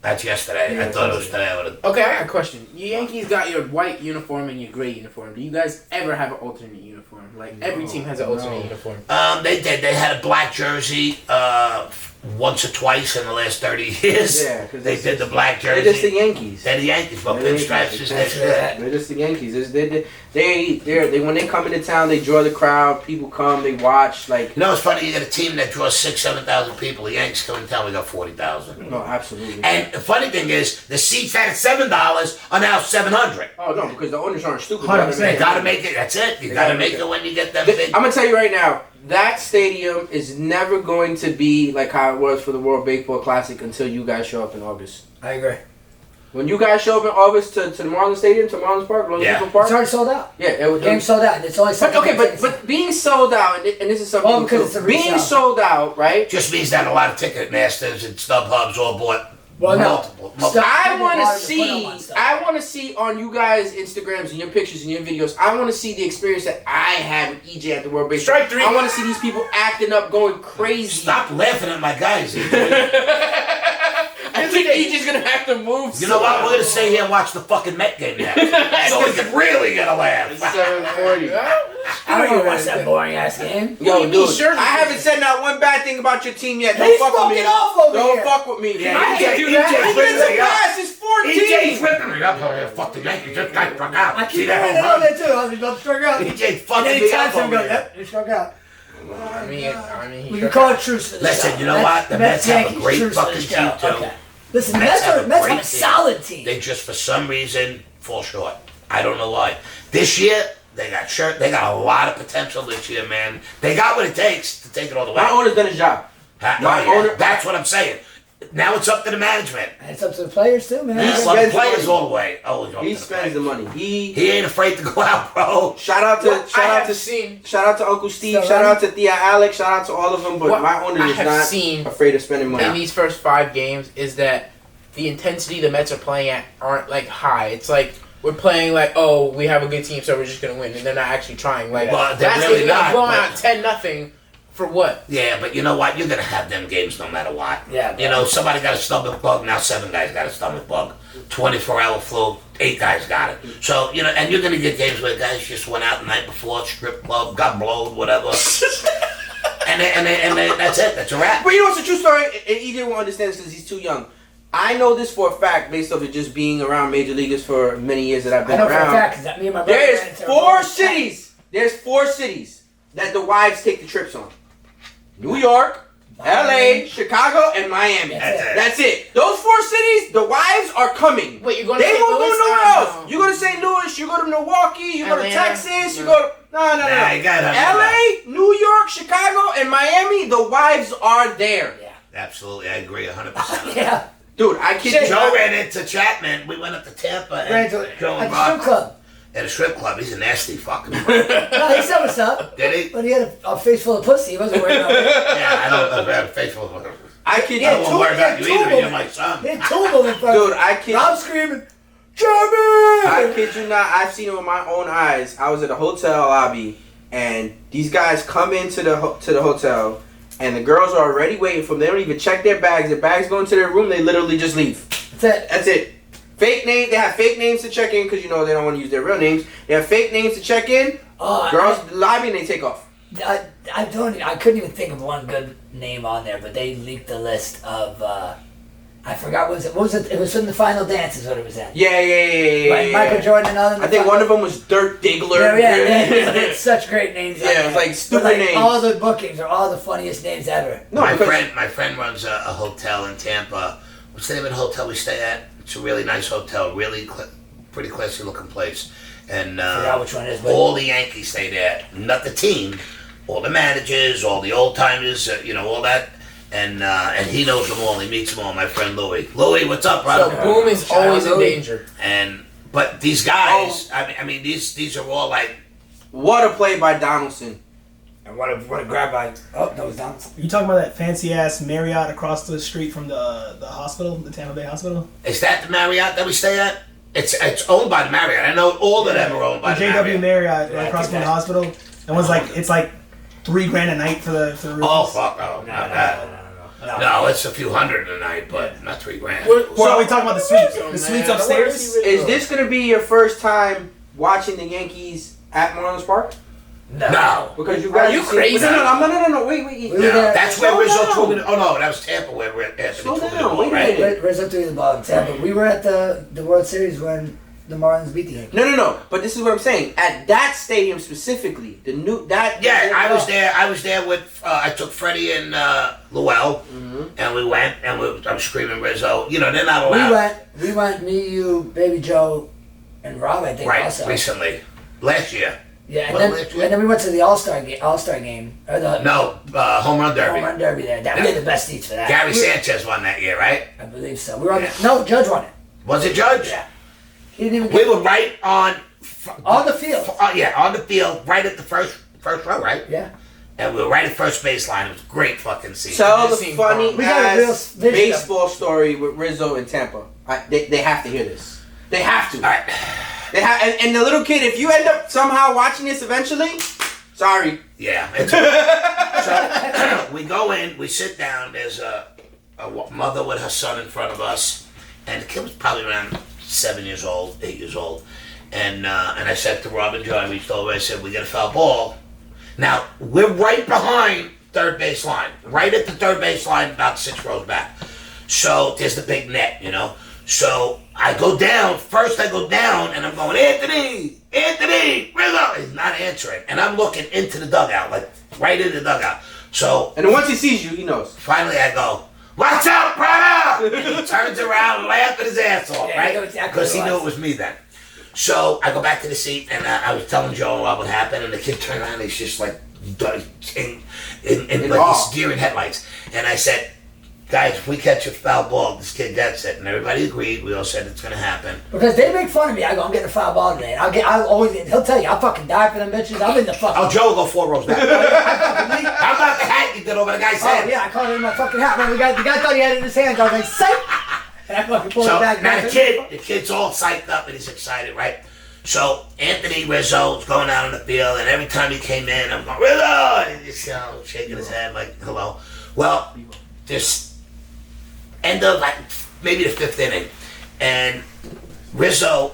That's yesterday. Yeah, I thought it was today. I would've- Okay, I got a question. You Yankees got your white uniform and your gray uniform. Do you guys ever have an alternate uniform? Like, every team has an alternate uniform. They did. They had a black jersey once or twice in the last 30 years. Yeah, 'cause they did the black jersey. They're just the Yankees. They're the Yankees, but They're the pinstripes Yankees. is their shit. They're just the Yankees. They when they come into town, they draw the crowd. People come, they watch. Like, You know, it's funny. You got a team that draws 7,000 people. The Yankees come in town, we got 40,000. no, absolutely. And the funny thing is, the seats at $7 are now $700. Oh no, because the owners aren't stupid. 100%. You gotta make it. That's it. You They gotta gotta make make it when you get them I'm big. gonna tell you right now, that stadium is never going to be like how it was for the World Baseball Classic until you guys show up in August. I agree. When you guys show up in August to the Marlins Stadium, to Marlins Park, Lone Yeah. Depot Park, It's already sold out. yeah, it was. Game sold out. And it's only But okay, but being sold out, and this is something. Well, because it's a being resale. sold out, right? Just means that a lot of ticket masters and StubHubs all bought Well, no. multiple. Stop. I want to People put see. them on stuff. I want to see on you guys' Instagrams and your pictures and your videos. I want to see the experience that I had with EJ at the World Baseball. Strike three. I want to see these people acting up, going crazy. Stop laughing at my guys. I think EJ's gonna have to move. You know what? We're gonna stay here and watch the fucking Met game next. So we can really get a laugh. 740. I don't even watch that boring ass game. Yo, You dude, sure- I haven't said not one bad thing about your team yet. Don't He's fuck with me. fucking off over Don't here. fuck with me. Yeah, I EJ, can't do that. EJ, He gets a EJ, pass. It's 14. EJ's ripping me up over here. Fuck the Yankees. Just got struck out. I See keep that hearing it home on run? there too. I was about to struck out. EJ And fucking then he me taps up him and over goes, here. yep, he struck out. I mean, We can call it truce for the Listen, show. you know what? The Mets have a Yankees, great truce for the fucking show. team, too. Okay. Listen, the Mets Mets have have a great a team. solid team. They just, for some reason, fall short. I don't know why. This year, they got a lot of potential this year, man. They got what it takes to take it all the way. My owner's done his job. That's what I'm saying. Now it's up to the management. And it's up to the players too, man. He spends the players money. all the way. He spends the money. He ain't afraid to go out, bro. Shout out to Uncle Steve. So, Shout out to Thea Alex. Shout out to all of them. But What my owner I is have not seen afraid of spending money. in these first 5 games is that the intensity the Mets are playing at aren't like high. It's like we're playing like, oh, we have a good team, so we're just gonna win, and they're not actually trying. Like Well, they're last really game we got not, blown but- out 10-0 for what? Yeah, but you know what? You're gonna have them games no matter what. Yeah, You know, somebody got a stomach bug. Now 7 guys got a stomach bug. 24-hour flu. 8 guys got it. So you know, and you're gonna get games where guys just went out the night before, strip club, got blowed, whatever. and that's it. That's a wrap. But you know what's a true story? And Edie won't understand this because he's too young. I know this for a fact based off of just being around major leaguers for many years that I've I been know for a around. fact because me and my brother. There's ran into 4 a- cities. There's 4 cities that the wives take the trips on. New York, LA, Chicago, and Miami. That's That's it. Those 4 cities, the wives are coming. Wait, you're going to They St. won't go Louis? nowhere Oh, else. no. You go to St. Louis, you go to Milwaukee, you go to Atlanta? Texas, you go to... No. Nah, you gotta have LA, New York, Chicago, and Miami, the wives are there. Yeah. Absolutely, I agree 100%. Yeah. Dude, I kid you Joe not. ran into Chapman. We went up to Tampa Ran and into Joe at and the strip Rob club. at a strip club. He's a nasty fucking. No, he said what's up. Did he? But he had a face full of pussy. He wasn't worried about it. Yeah, I don't know. Faithful. I kid Yeah, you. I won't worry about you two either. of them. You're my son. He had 2 of them in front. Dude, I kid I'm screaming, I Jeremy! kid you not. I've seen it with my own eyes. I was at a hotel lobby, and these guys come into the hotel, and the girls are already waiting for them. They don't even check their bags. Their bags go into their room. They literally just leave. That's it. That's it. Fake name. They have fake names to check in because you know they don't want to use their real names. They have fake names to check in. Girls lobby and they take off. I couldn't even think of one good name on there, but they leaked the list of. I forgot what was it? It was from the Final Dance, is what it was at. Yeah. Like Michael Jordan and all them. I think one of them was Dirk Diggler. Yeah. It's such great names. on Yeah, there. it's like But, stupid names. All the bookings are all the funniest names ever. No, my because friend runs a hotel in Tampa. What's the name of the hotel we stay at? It's a really nice hotel, really pretty classy looking place. And I forgot which one it is, but all the Yankees stay there. Not the team, all the managers, all the old timers, all that. And he knows them all. He meets them all. My friend Louie. Louie, what's up, So brother? Boom is Shout out always in Louis. danger. But these guys, I mean, these are all like. what a play by Donaldson. and what a grab by. Oh, that was Donaldson. You talking about that fancy ass Marriott across the street from the hospital, the Tampa Bay Hospital? Is that the Marriott that we stay at? It's owned by the Marriott. I know all of them are owned by The the JW Marriott. Marriott across from the hospital. And was like it's like $3,000 a night for the rooms. Oh fuck! No, not that. No, it's a few hundred a night, but not $3,000. Well, are we talking about the suites? The suites upstairs? Is this going to be your first time watching the Yankees at Marlins Park? No. Because you Are guys you have seen- crazy? No, wait. We were No, there. that's where Slow Rizzo down. threw it. Oh no, that was Tampa where Anthony Slow threw the down, ball, wait a right? minute. Where's up to the ball in Tampa? We were at the World Series when the Marlins beat the Yankees. No. But this is what I'm saying. At that stadium specifically, Yeah, I was there with. I took Freddie and Luell, and we went, and I'm screaming Rizzo. You know, they're not allowed. We went. Me, you, Baby Joe, and Rob. I think Right, also. recently, last year. Yeah, and Well, then we went to the All-Star game or the No, home run derby. home run derby there. We had the best seats for that. Gary Sanchez won that year, right? I believe so. We were on no, Judge won it. Was it Judge? Yeah. He didn't even We get were right on. on the field. On the field, right at the first row, right? Yeah. And we were right at first baseline. It was a great fucking seat. Tell the Seen funny Bond. We got a real ass vision. baseball story with Rizzo and Tampa. They have to hear this. They have to. All right. They have, and the little kid. If you end up somehow watching this eventually, sorry. Yeah. So we go in, we sit down. There's a mother with her son in front of us, and the kid was probably around 7 years old, 8 years old. And I said to Rob and Joe, I reached over, I said, we get a foul ball. Now, we're right behind third base line. Right at the third base line, about 6 rows back. So there's the big net, you know. So I go down, and I'm going, Anthony, Rizzo. He's not answering. And I'm looking into the dugout, like right in the dugout. So, and then once he sees you, he knows. Finally, I go, "What's up, brother?" And he turns around, laughing his ass off, right? Because he knew it was me then. So I go back to the seat, and I was telling Joe what happened, and the kid turned around, and he's just like in like these deer in headlights. And I said, "Guys, if we catch a foul ball, this kid gets it." And everybody agreed. We all said it's gonna happen. Because they make fun of me. I go, "I'm getting a foul ball today." And he'll tell you, "I'll fucking die for them bitches." I'm in the fucking. Oh, Joe will go 4 rows back. How about the hat you did over the guy's head? Oh yeah, I caught it in my fucking hat. Remember, the guy thought he had it in his hands. I was like, "Psych!" And I fucking pulled it back. Now the kid's all psyched up and he's excited, right? So Anthony Rizzo is going out on the field, and every time he came in, I'm going, "Rizzo!" And he's shaking his head like, "Hello." Well, this end of like maybe the 5th inning, and Rizzo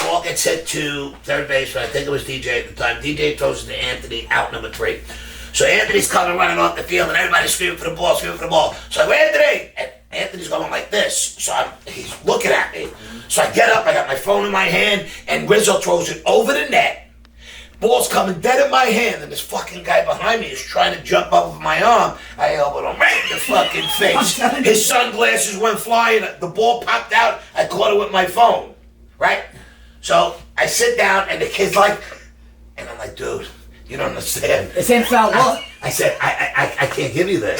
ball gets hit to third base. I think it was DJ at the time. DJ throws it to Anthony, out number 3. So Anthony's coming running off the field, and everybody's screaming for the ball, screaming for the ball. So I go, "Anthony!" And Anthony's going like this. So he's looking at me. So I get up, I got my phone in my hand, and Rizzo throws it over the net. Ball's coming dead in my hand, and this fucking guy behind me is trying to jump up with my arm. I elbowed him right in the fucking face. His sunglasses went flying. The ball popped out. I caught it with my phone. Right? So I sit down, and the kid's like, and I'm like, "Dude, you don't understand." It's in foul ball. I said, I can't give you this.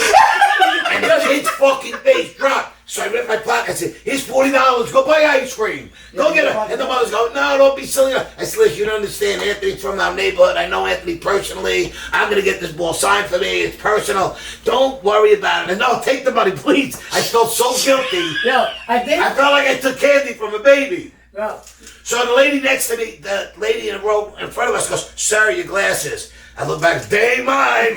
And the kid's fucking face dropped. So I ripped my pocket. I said, "Here's $40. Go buy ice cream. Go get it." And the mother's going, "No, don't be silly." I said, "Listen, you don't understand. Anthony's from our neighborhood. I know Anthony personally. I'm going to get this ball signed for me. It's personal. Don't worry about it." And no, take the money, please. I felt so guilty. No, I felt like I took candy from a baby. No. So the lady next to me, the lady in the row in front of us goes, "Sir, your glasses." I look back, "They ain't mine."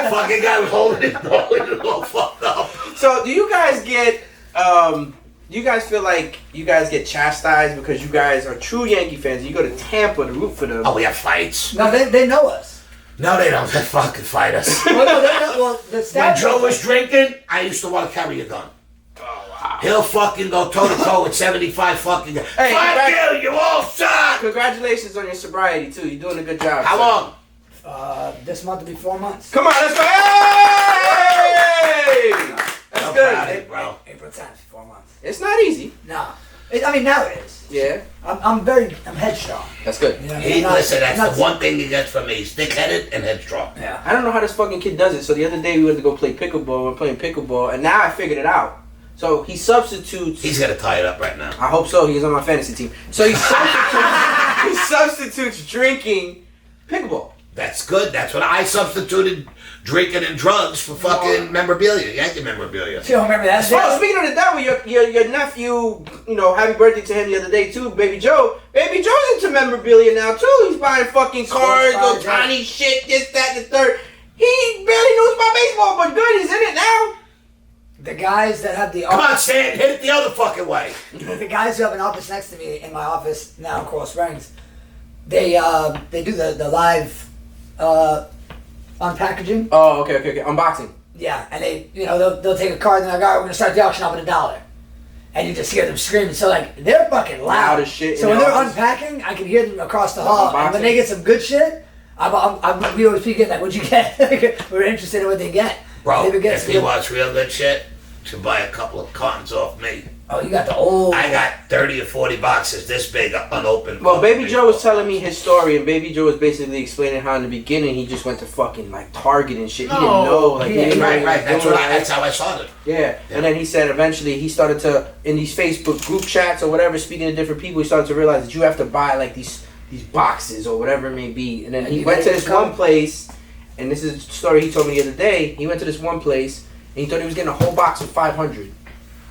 Fucking guy was holding it all fucked up. So do you guys get, do you guys feel like you guys get chastised because you guys are true Yankee fans and you go to Tampa to root for them? Oh, we have fights. No, they know us. No, they don't. They fucking fight us. Well, no, they know. Well, the staff. When Joe was drinking, I used to want to carry a gun. He'll fucking go toe-to-toe with 75 fucking guys. Hey, fuck you, you all suck! Congratulations on your sobriety, too. You're doing a good job. How long? This month will be 4 months. Come on, let's go. Hey! That's good. Bro. April 10th, 4 months. It's not easy. No. I mean, now it is. Yeah. I'm headstrong. That's good. You know, Listen, that's the one thing he gets from me. He's thick-headed and headstrong. Yeah. I don't know how this fucking kid does it. So the other day we went to go play pickleball. We're playing pickleball, and now I figured it out. So he substitutes. He's gonna tie it up right now. I hope so. He's on my fantasy team. So he substitutes drinking pickleball. That's good. That's what I substituted drinking and drugs for fucking memorabilia, Yankee memorabilia. You don't remember that? Oh, speaking of the devil, your nephew, happy birthday to him the other day too, Baby Joe. Baby Joe's into memorabilia now too. He's buying fucking cards, Otani shit, this, that, and the third. He barely knows about baseball, but good, he's in it now. The guys that have the Come on, Stan, hit it the other fucking way. The guys who have an office next to me in my office now in Coral Springs, they do the live unpackaging. Oh, okay. Unboxing. Yeah, and they'll take a card and they're like, "All right, we're gonna start the auction off at $1," and you just hear them screaming. So like they're fucking loud as shit. So when they're unpacking, I can hear them across the hall. And when they get some good shit, we always speak in like, "What'd you get?" We're interested in what they get. Bro, if you watch real good shit, you should buy a couple of cartons off me. Oh, you got the old. I got 30 or 40 boxes this big unopened. Well, Baby Joe was telling me his story, and Baby Joe was basically explaining how in the beginning he just went to fucking like Target and shit. He didn't know. Like, right. That's how I started. Yeah, and then he said eventually he started to, in these Facebook group chats or whatever, speaking to different people, he started to realize that you have to buy like these boxes or whatever it may be. And then he went to this one place, and this is a story he told me the other day. He went to this one place, and he thought he was getting a whole box of 500.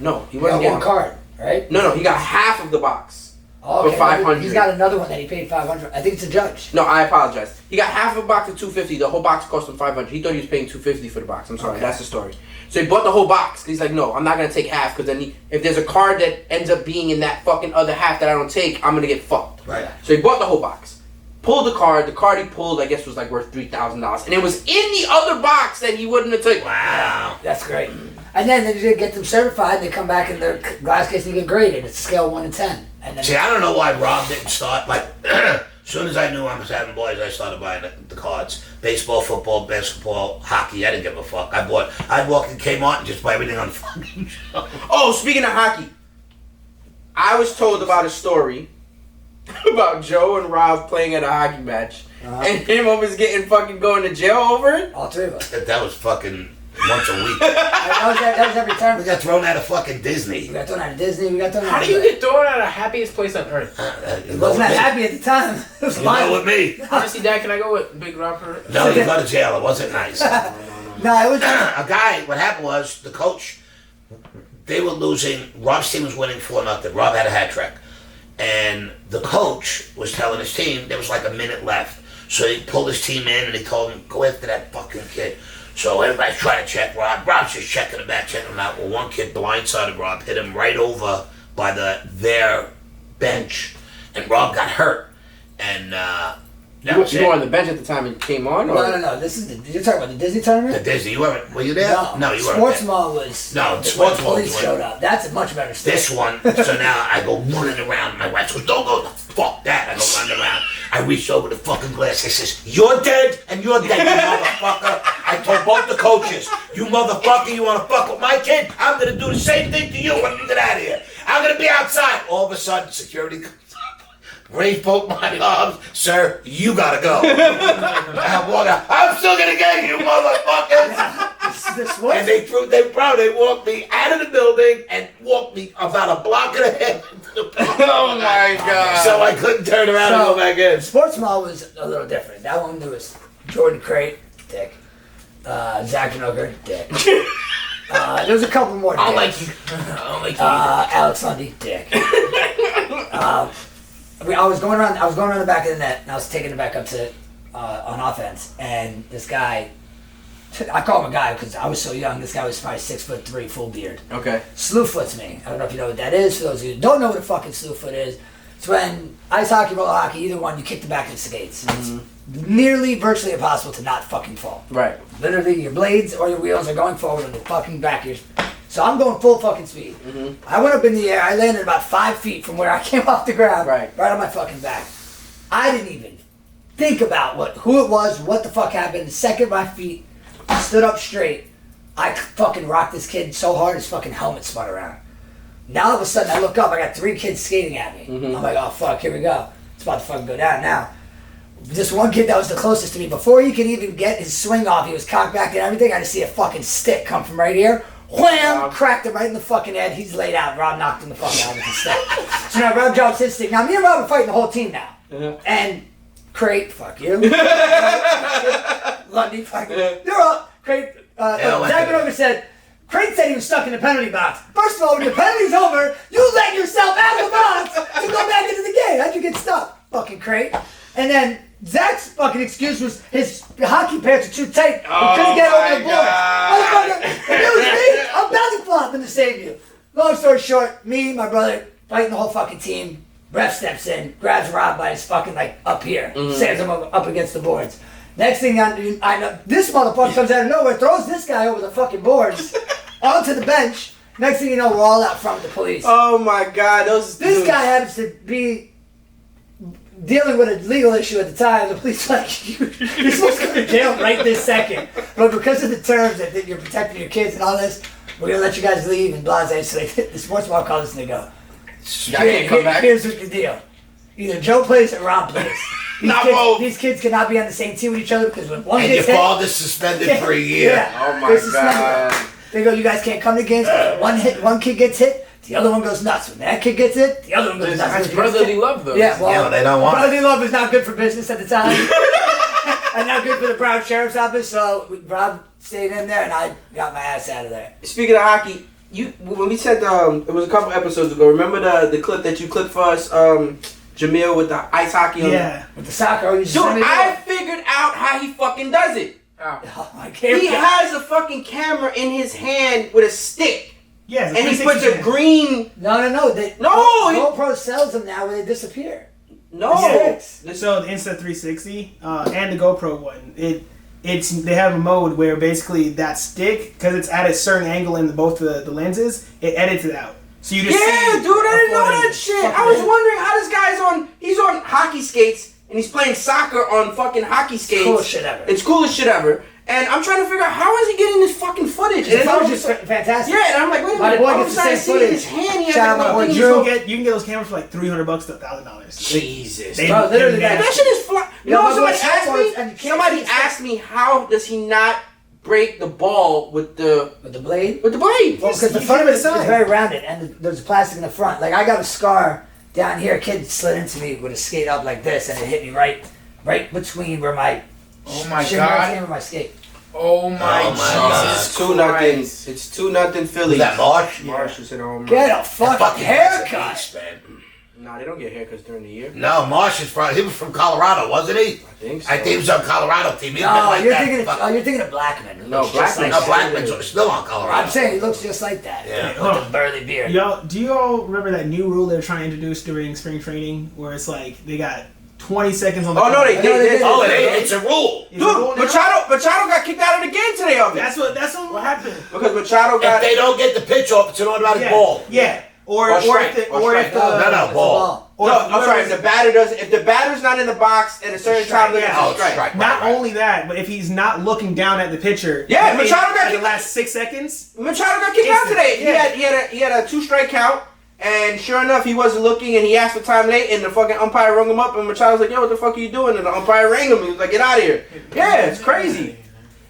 No, he wasn't getting one card, right? No, he got half of the box for 500. He's got another one that he paid 500. I think it's a judge. No, I apologize. He got half of a box for 250. The whole box cost him 500. He thought he was paying 250 for the box. I'm sorry, that's the story. So he bought the whole box. He's like, no, I'm not gonna take half because then if there's a card that ends up being in that fucking other half that I don't take, I'm gonna get fucked. Right. So he bought the whole box. Pulled the card. The card he pulled, I guess, was like worth $3,000, and it was in the other box that he wouldn't have taken. Wow, that's great. And then they get them certified. They come back in their glass case and get graded. It's a scale of 1 to 10. And then see, I don't know why Rob didn't start like As soon as I knew I was having boys, I started buying the cards. Baseball, football, basketball, hockey. I didn't give a fuck. I'd walk in Kmart and just buy everything on the fucking show. Oh, speaking of hockey, I was told about a story about Joe and Rob playing at a hockey match, and him almost getting fucking going to jail over it. All three of us. That was fucking once a week. that was every time. We got thrown out of fucking Disney. We got thrown out of Disney. We got thrown out. How do you get thrown out of the happiest place on earth? It wasn't that happy at the time. It was You go with me. Honestly, Dad, can I go with Big Robert? No, you go to jail. It wasn't nice. No, it was. A guy, what happened was, the coach, they were losing. Rob's team was winning 4-0. Rob had a hat trick. And the coach was telling his team there was like a minute left. So he pulled his team in and he told them, go after that fucking kid. So everybody's trying to check Rob. Rob's just checking him back, checking him out. Well, one kid blindsided Rob, hit him right over by their bench. And Rob got hurt. And You were on the bench at the time and came on? Or? No. You're talking about the Disney tournament? The Disney, were you there? No, you weren't. Sports Mall was. No, the Sports Mall police was showed up. That's a much better story. This one, so now I go running around. My wife goes, don't go, fuck that. I go running around. I reach over the fucking glass. I says, you're dead and you're dead, you motherfucker. I told both the coaches, you motherfucker, you want to fuck with my kid? I'm going to do the same thing to you when you get out of here. I'm going to be outside. All of a sudden, security comes up. Ray poked my arms. Sir, you got to go. I'm still going to get you, motherfuckers. And they walked me out of the building and walked me about a block and a half into the park. Oh my God. So I couldn't turn around and go back in. Sports Mall was a little different. That one, there was Jordan Crate, dick. Zach Vinokur, dick. There was a couple more dicks. I don't like you. Alex Lundy, dick. I was going around the back of the net, and I was taking it back up to on offense, and this guy, I call him a guy because I was so young. This guy was probably 6'3", full beard. Okay. Slew foots me. I don't know if you know what that is. For those of you who don't know what a fucking slew foot is, it's when ice hockey, roller hockey, either one, you kick the back of the skates. Mm-hmm. It's nearly virtually impossible to not fucking fall. Right. Literally, your blades or your wheels are going forward on the fucking back of your. So I'm going full fucking speed. Mm-hmm. I went up in the air. I landed about 5 feet from where I came off the ground. Right on my fucking back. I didn't even think about who it was, what the fuck happened. The second my feet stood up straight, I fucking rocked this kid so hard his fucking helmet spun around. Now all of a sudden I look up, I got 3 kids skating at me. Mm-hmm. I'm like, oh fuck, here we go. It's about to fucking go down now. This one kid that was the closest to me, before he could even get his swing off, he was cocked back and everything, I just see a fucking stick come from right here. Wham! Cracked him right in the fucking head. He's laid out. Rob knocked him the fuck out with his stick. So now Rob drops his stick. Now me and Rob are fighting the whole team now. Uh-huh. And Crate, fuck you. Lundy, fuck you. You're up. Crate, Zach Vinokur said, Crate said he was stuck in the penalty box. First of all, when the penalty's over, you let yourself out of the box to go back into the game. How'd you get stuck? Fucking Crate. And then Zach's fucking excuse was his hockey pants are too tight. He couldn't get over the boards. Motherfucker, if it was me, I'm belly flopping to save you. Long story short, me, my brother, fighting the whole fucking team. Ref steps in, grabs Rob by his fucking, up here, stands him up against the boards. Next thing I know, this motherfucker comes out of nowhere, throws this guy over the fucking boards, onto the bench. Next thing you know, we're all out front with the police. Oh my God, This guy happens to be dealing with a legal issue at the time. The police were like, you're supposed to go to jail right this second. But because of the terms that you're protecting your kids and all this, we're going to let you guys leave and blah, blah. So the sports bar calls us and they go, here's the deal. Either Joe plays or Rob plays. These kids cannot be on the same team with each other because when one and gets your hit... father's suspended for a year. Yeah, oh my God. They go, you guys can't come to games because one kid gets hit, the other one goes nuts. When that kid gets hit, the other one goes nuts. That's brotherly love, though. Yeah, well, they don't want brotherly love is not good for business at the time. And not good for the Broward Sheriff's Office, so Rob stayed in there and I got my ass out of there. Speaking of hockey, when we said it was a couple episodes ago. Remember the clip that you clipped for us, Jamil, with the ice hockey? With the soccer. Dude, I figured out how he fucking does it. Oh my God. He has a fucking camera in his hand with a stick. Yes, and he puts a green. No. GoPro sells them now when they disappear. No. Yeah. So the Insta360 and the GoPro one, they have a mode where basically that stick, because it's at a certain angle in both the lenses, it edits it out. So you just dude, I didn't know that shit. I was wondering how this guy's he's on hockey skates and he's playing soccer on fucking hockey skates. Coolest shit ever. It's coolest shit ever. And I'm trying to figure out how is he getting this fucking footage? The footage is fantastic. Yeah, and I'm like, wait a My minute. boy All of a gets the sudden I same see footage. his hand. He has Shout like out no my thing. boy You Drew. can get those cameras for like $300 to $1,000. Jesus. They- Bro, literally they- That shit is fly. You Yo, know, my somebody boy asked Shaq and me. you can't Somebody see his asked me how does he not break the ball with the blade? with the blade? Well, because the You front of keep it it is aside. very rounded, and there's plastic in the front. Like, I got a scar down here. A kid slid into me with a skate up like this, and it hit me right between where my Oh my shin God. came with my skate. Oh my It's Jesus 2-0. It's 2-0 Philly. Was that Marsh? Marsh is at home. Get a That fucking haircut. beast, man. Nah, they don't get haircuts during the year. No, Marsh is from. He was from Colorado, wasn't he? I think so. I think he was on Colorado team. He's been No, like you're that. thinking of Blackman. who No, looks just Blackman. No, like that. Blackman's still on Colorado. I'm saying he looks just like that. Yeah. With the burly beard. Do you all remember that new rule they're trying to introduce during spring training, where it's like they got 20 seconds on the Oh no, clock? they did. Oh, it's a rule. It's a rule Dude, now? Machado got kicked out of the game today of it. That's what happened. Because Machado If got. they don't get the pitch off, it's an automatic Yeah. ball. Yeah. Or Or if strike. the Or or strike. if the No, It's a ball. or No, if I'm sorry. If whoever's- the batter doesn't, if the batter's not in the box at a certain time, then yeah. it's a strike. Not Right. only that, but if he's not looking down at the pitcher, Yeah, in- Machado got in the kicked- last 6 seconds. Machado got kicked out Instant. today. Yeah. He had a 2-strike count, and sure enough, he wasn't looking, and he asked for time late, and the fucking umpire rung him up, and Machado's like, "Yo, what the fuck are you doing?" And the umpire rang him. He was like, "Get out of here." Yeah, it's crazy.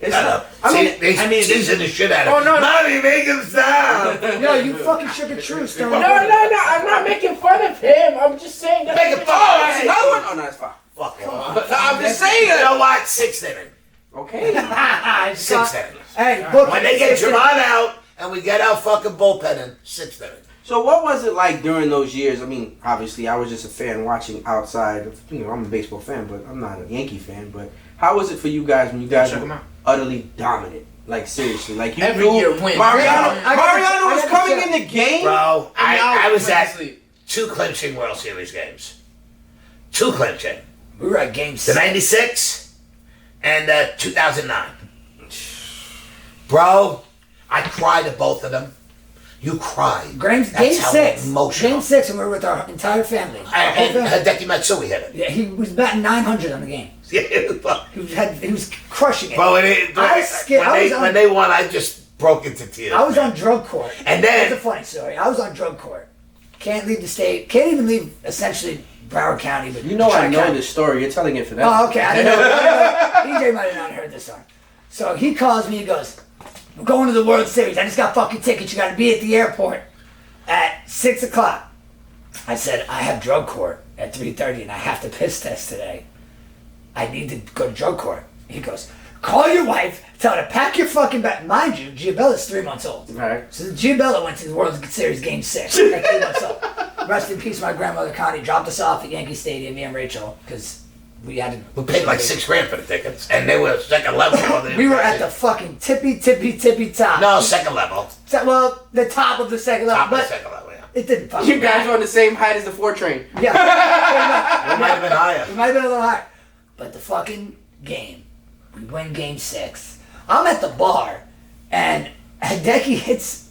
It's not, I mean, They teasing the shit out of Oh, him. no. Mommy, make him stop. Yo, you fucking shook a truce. No, I'm not making fun of him. I'm just saying that. Make him oh, that's another one. Oh no, it's fine. Fuck off. I'm just saying You it. know what? 6th inning. Okay. 6th inning. Hey, book When they get Javon out and we get our fucking bullpen in, 6th inning. So what was it like during those years? I mean, obviously, I was just a fan watching outside. I'm a baseball fan, but I'm not a Yankee fan. But how was it for you guys when you guys Check 'em were out. utterly dominant? Like seriously, like you Every knew year win. Mariano I was got coming the- in the game. Bro, I was at Sleep. 2 clinching World Series games. 2 clinching. We were at game The 6. 96 and 2009. Bro, I cried at both of them. You cried. Game That's how 6. emotional. Game 6, and we were with our entire family. Our whole And family. Hideki Matsui hit it. Yeah, he was batting 900 on the game. He was crushing it. Bro, I was scared. when they won, I just broke into tears. I was man. on drug court. And then- That's a funny story. I was on drug court. Can't leave the state. Can't even leave, essentially, Broward County. But You know I know Tri-County. this story. You're telling it for them. Oh, okay. I didn't know. DJ might have not heard this song. So he calls me. He goes, "We're going to the World Series. I just got fucking tickets. You got to be at the airport at 6 o'clock." I said, "I have drug court at 3:30, and I have to piss test today. I need to go to drug court." He goes, "Call your wife. Tell her to pack your fucking bag." Mind you, Giabella's 3 months old. All right. So Giabella went to the World Series Game 6 at 3 months old. Rest in peace, my grandmother Connie dropped us off at Yankee Stadium, me and Rachel, because we had to. We paid like $6,000 for the tickets, and they were second level. We were at the fucking tippy top. no second level, Well, the top of the second level, top of the but second level. Yeah, it didn't fucking You guys matter. were on the same height as the 4 train. Yeah. it might have been higher. It might have been a little higher. But the fucking game, we win game 6. I'm at the bar, and Hideki hits,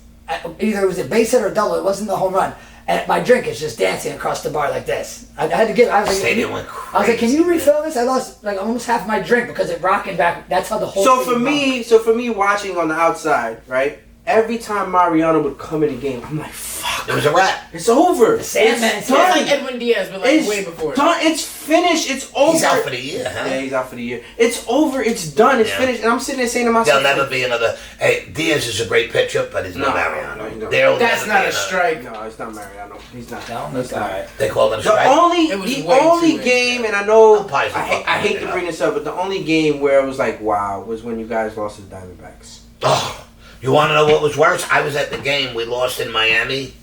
either it was a base hit or a double, it wasn't the home run. And my drink is just dancing across the bar like this. I had to I was like, Stadium went I was like, "Can you crazy, refill this?" I lost like almost half my drink because it rocking back. That's how the whole So thing for rocked. me, watching on the outside, right? Every time Mariano would come in the game, I'm like, fuck. It was a wrap. It's over. The Sandman, It's it's done. It's like Edwin Diaz, but like It's way before. done. It's finished. It's over. He's out for the year, huh? Yeah, he's out for the year. It's over. It's done. It's Yeah. finished. And I'm sitting there saying to myself, There'll never be another. Hey, Diaz is a great pitcher, but he's No, not Mariano. no, he's not. There'll That's never not be a another. strike. No, it's not Mariano. He's not. Don't He's look not. alright. They call it a The strike. only, It was the way only too late. game, and I know Umpires are I fucking hate to it bring up. this up, but the only game where I was like, wow, was when you guys lost to the Diamondbacks. Oh, you want to know what was worse? I was at the game. We lost in Miami,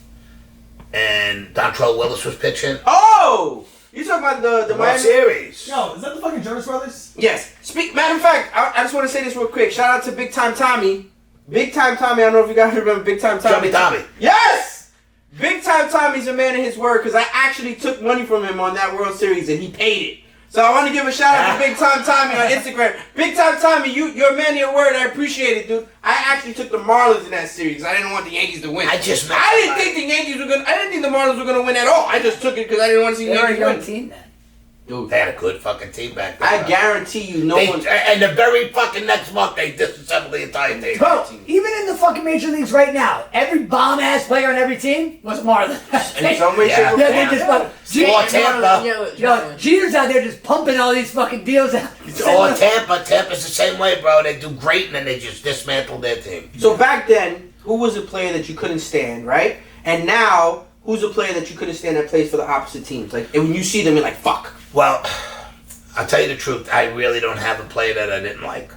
and Dontrell Willis was pitching. Oh, you talking about the The World Miami? Series. Yo, is that the fucking Jonas Brothers? Yes. Matter of fact, I just want to say this real quick. Shout out to Big Time Tommy. Big Time Tommy. I don't know if you guys remember Big Time Tommy. Tommy. Yes. Big Time Tommy's a man of his word because I actually took money from him on that World Series and he paid it. So I want to give a shout out to Big Time Tommy on Instagram. Big Time Tommy, you're a man of your word. I appreciate it, dude. I actually took the Marlins in that series. I didn't want the Yankees to win. I just met I didn't think the Marlins were gonna win at all. I just took it because I didn't want to see the They were a Yankees young win. team then. Dude, They had a good fucking team back then. I guarantee you, And the very fucking next month, they disassembled the entire team. Bro, even in the fucking major leagues right now, every bomb-ass player on every team was Marlon. in some way, shape, or Yeah, form. they just Tampa. Jeter's out there just pumping all these fucking deals out. Or Tampa. Tampa's the same way, bro. They do great, and then they just dismantle their team. So back then, who was a player that you couldn't stand, right? And now, who's a player that you couldn't stand that plays for the opposite teams? Like, and when you see them, you're like, fuck. Well, I'll tell you the truth. I really don't have a player that I didn't like.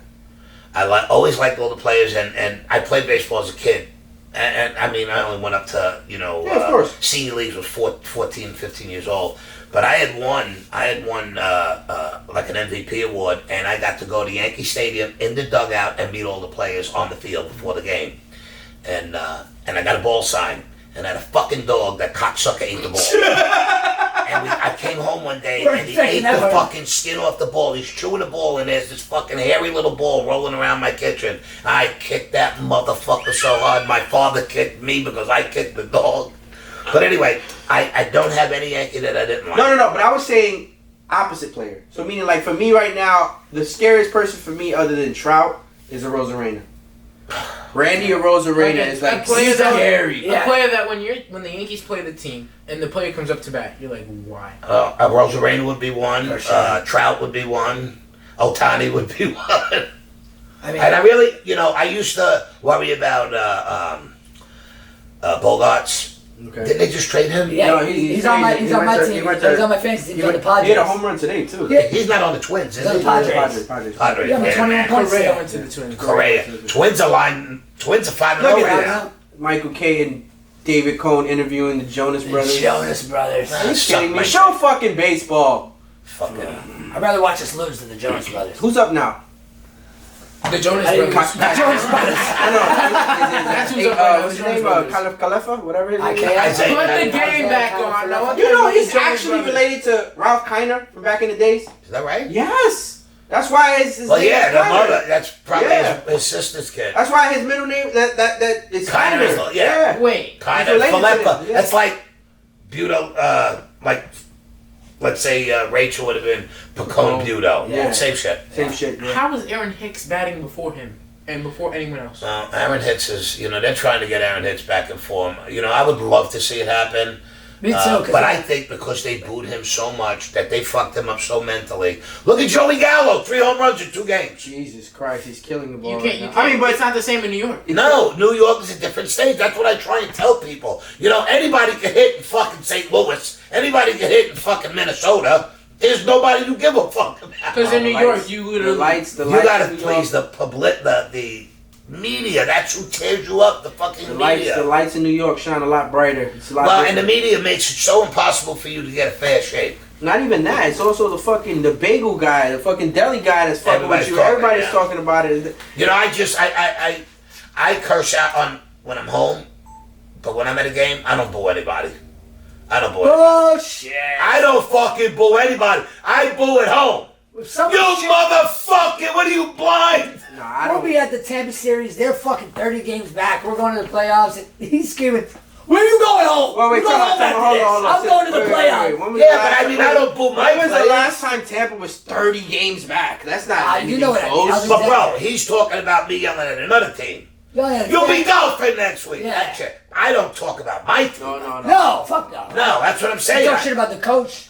I always liked all the players, and I played baseball as a kid. And I mean, I only went up to, of course. Senior leagues was 14, 15 years old. But I had won like an MVP award, and I got to go to Yankee Stadium in the dugout and meet all the players on the field before the game. And I got a ball sign, and I had a fucking dog that cocksucker ate the ball. And I came home one day, and he ate the fucking skin off the ball. He's chewing the ball, and there's this fucking hairy little ball rolling around my kitchen. I kicked that motherfucker so hard, my father kicked me because I kicked the dog. But anyway, I don't have any Yankee that I didn't like. No, but I was saying opposite player. So meaning, like, for me right now, the scariest person for me other than Trout is a Rosarena. Randy Arozarena is like scary. A player that when the Yankees play the team and the player comes up to bat, you're like, why? Arozarena would be one. Trout would be one. Ohtani would be one. And I really, I used to worry about Bogarts. Okay. Didn't they just trade him? Yeah, no, he's on my team. He's on my fantasy team. On the Padres. He had a home run today too. Yeah, he's not on the Twins, is he? Padres. Padres. Yeah, 21 points. Correa went to the Twins. Correa. Twins are 5-0 right now. Michael K and David Cohn interviewing the Jonas Brothers. Are you kidding me? Show fucking baseball. I'd rather watch us lose than the Jonas Brothers. Who's up now? The Jonas Brothers. The Jonas Brothers. I know. That's who's up. What's his name? Khalifa? Whatever his name is. Put the game back on. You know he's actually related to Ralph Kiner from back in the days. Is that right? Yes. That's why his well, name yeah, is the mother. That's probably his sister's kid. That's why his middle name that is Kiner. Yeah. Wait. Kiner. Khalifa. That's like Buto. Like. Let's say Rachel would have been Pacone Buto. Yeah. Same shit. Same shit. Yeah. How was Aaron Hicks batting before him and before anyone else? Well, Aaron Hicks is, they're trying to get Aaron Hicks back in form. I would love to see it happen. Me too. But I think because they booed him so much that they fucked him up so mentally. Look at Joey Gallo, 3 home runs in 2 games. Jesus Christ, he's killing the ball. You can't. I mean, but it's not the same in New York. No, New York is a different state. That's what I try and tell people. Anybody can hit in fucking St. Louis. Anybody can hit in fucking Minnesota. There's nobody to give a fuck about. Because in New York, you literally... The you gotta please the media. That's who tears you up, the fucking media. The lights in New York shine a lot brighter. It's a lot and the media makes it so impossible for you to get a fair shake. Not even that. It's also the bagel guy, the fucking deli guy that's fucking with you. Everybody's talking about it. I curse out when I'm home, but when I'm at a game, I don't boo anybody. Bullshit. I don't fucking boo anybody. I boo at home. You motherfucker! What are you, blind? We'll be at the Tampa series. They're fucking 30 games back. We're going to the playoffs. And he's screaming, "Where are you going home? Well, wait, hold on. I'm going to the playoffs." I don't boo my When was the players. last time Tampa was 30 games back? That's not you know what close. But bro, he's talking about me yelling at another team. You'll be golfing next week. Yeah. That's it. I don't talk about my team. No, fuck no. No, that's what I'm saying. You talk shit about the coach.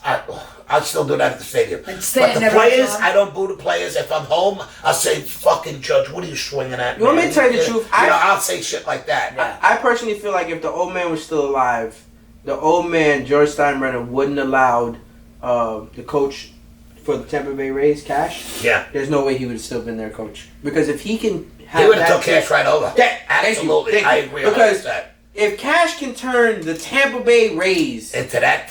I'll still do that at the stadium. And But the players, I don't boo the players. If I'm home, I'll say, fucking Judge, what are you swinging at? You want me to tell you the truth? I'll say shit like that. Yeah. I personally feel like if the old man was still alive, the old man, George Steinbrenner, wouldn't allowed the coach for the Tampa Bay Rays, Cash. Yeah. There's no way he would have still been their coach. Because if he can He would have took Cash right over. Absolutely. Thank you. I agree Because on that. if Cash can turn the Tampa Bay Rays Into that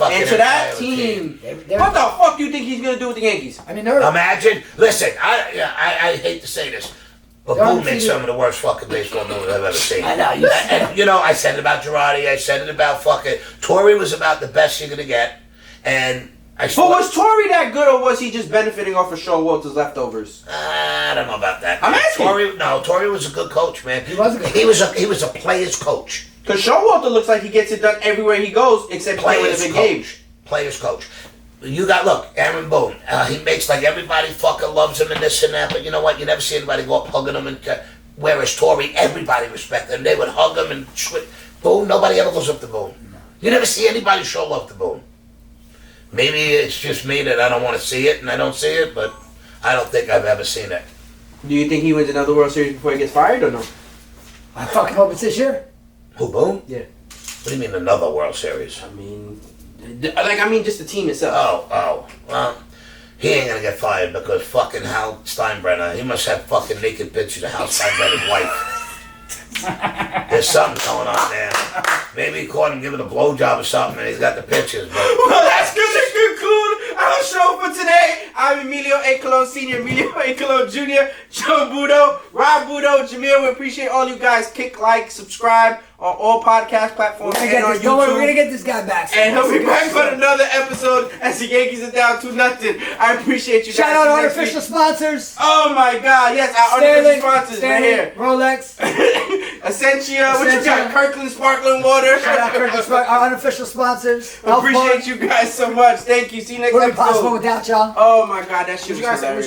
team, what the fuck do you think he's going to do with the Yankees? I mean, Imagine. Listen, I hate to say this, but Boone makes some of the worst fucking baseball moves I've ever seen. I know. And I said it about Girardi. I said it about fucking Torrey was about the best you're gonna get, and But was Torrey that good, or was he just benefiting off of Showalter's leftovers? I don't know about that. I'm asking. Torrey was a good coach, man. He was a good coach. He was a player's coach. Because Showalter looks like he gets it done everywhere he goes, except playing with a big game. Player's coach. You got, look, Aaron Boone. He makes like everybody fucking loves him and this and that, but you know what? You never see anybody go up hugging him. And whereas Tory, everybody respected him. They would hug him and Boone, nobody ever goes up to Boone. You never see anybody show love to Boone. Maybe it's just me that I don't want to see it and I don't see it, but I don't think I've ever seen it. Do you think he wins another World Series before he gets fired or no? I fucking hope it's this year. Who, Boone? Yeah. What do you mean another World Series? I mean, just the team itself. Oh, well, he ain't gonna get fired because fucking Hal Steinbrenner, he must have fucking naked pictures of Hal Steinbrenner's wife. There's something going on there. Maybe he caught him giving a blowjob or something and he's got the pictures. But Well, that's going to conclude our show for today. I'm Emilio Colon Sr., Emilio Colon Jr., Joe Buto, Rob Buto, Jamil. We appreciate all you guys. Kick, like, subscribe on all podcast platforms and on YouTube. Don't worry, we're gonna get this guy back. And he'll be back for another episode as the Yankees are down 2-0. I appreciate you guys. Shout out our Next unofficial week. sponsors. Oh my God, yes, our unofficial sponsors right here. Rolex. Essentia, what you got? Kirkland Sparkling Water. Shout out our unofficial sponsors. Appreciate you guys so much. Thank you. See you next Wouldn't be possible episode. without y'all. Oh my God, that shit was hilarious.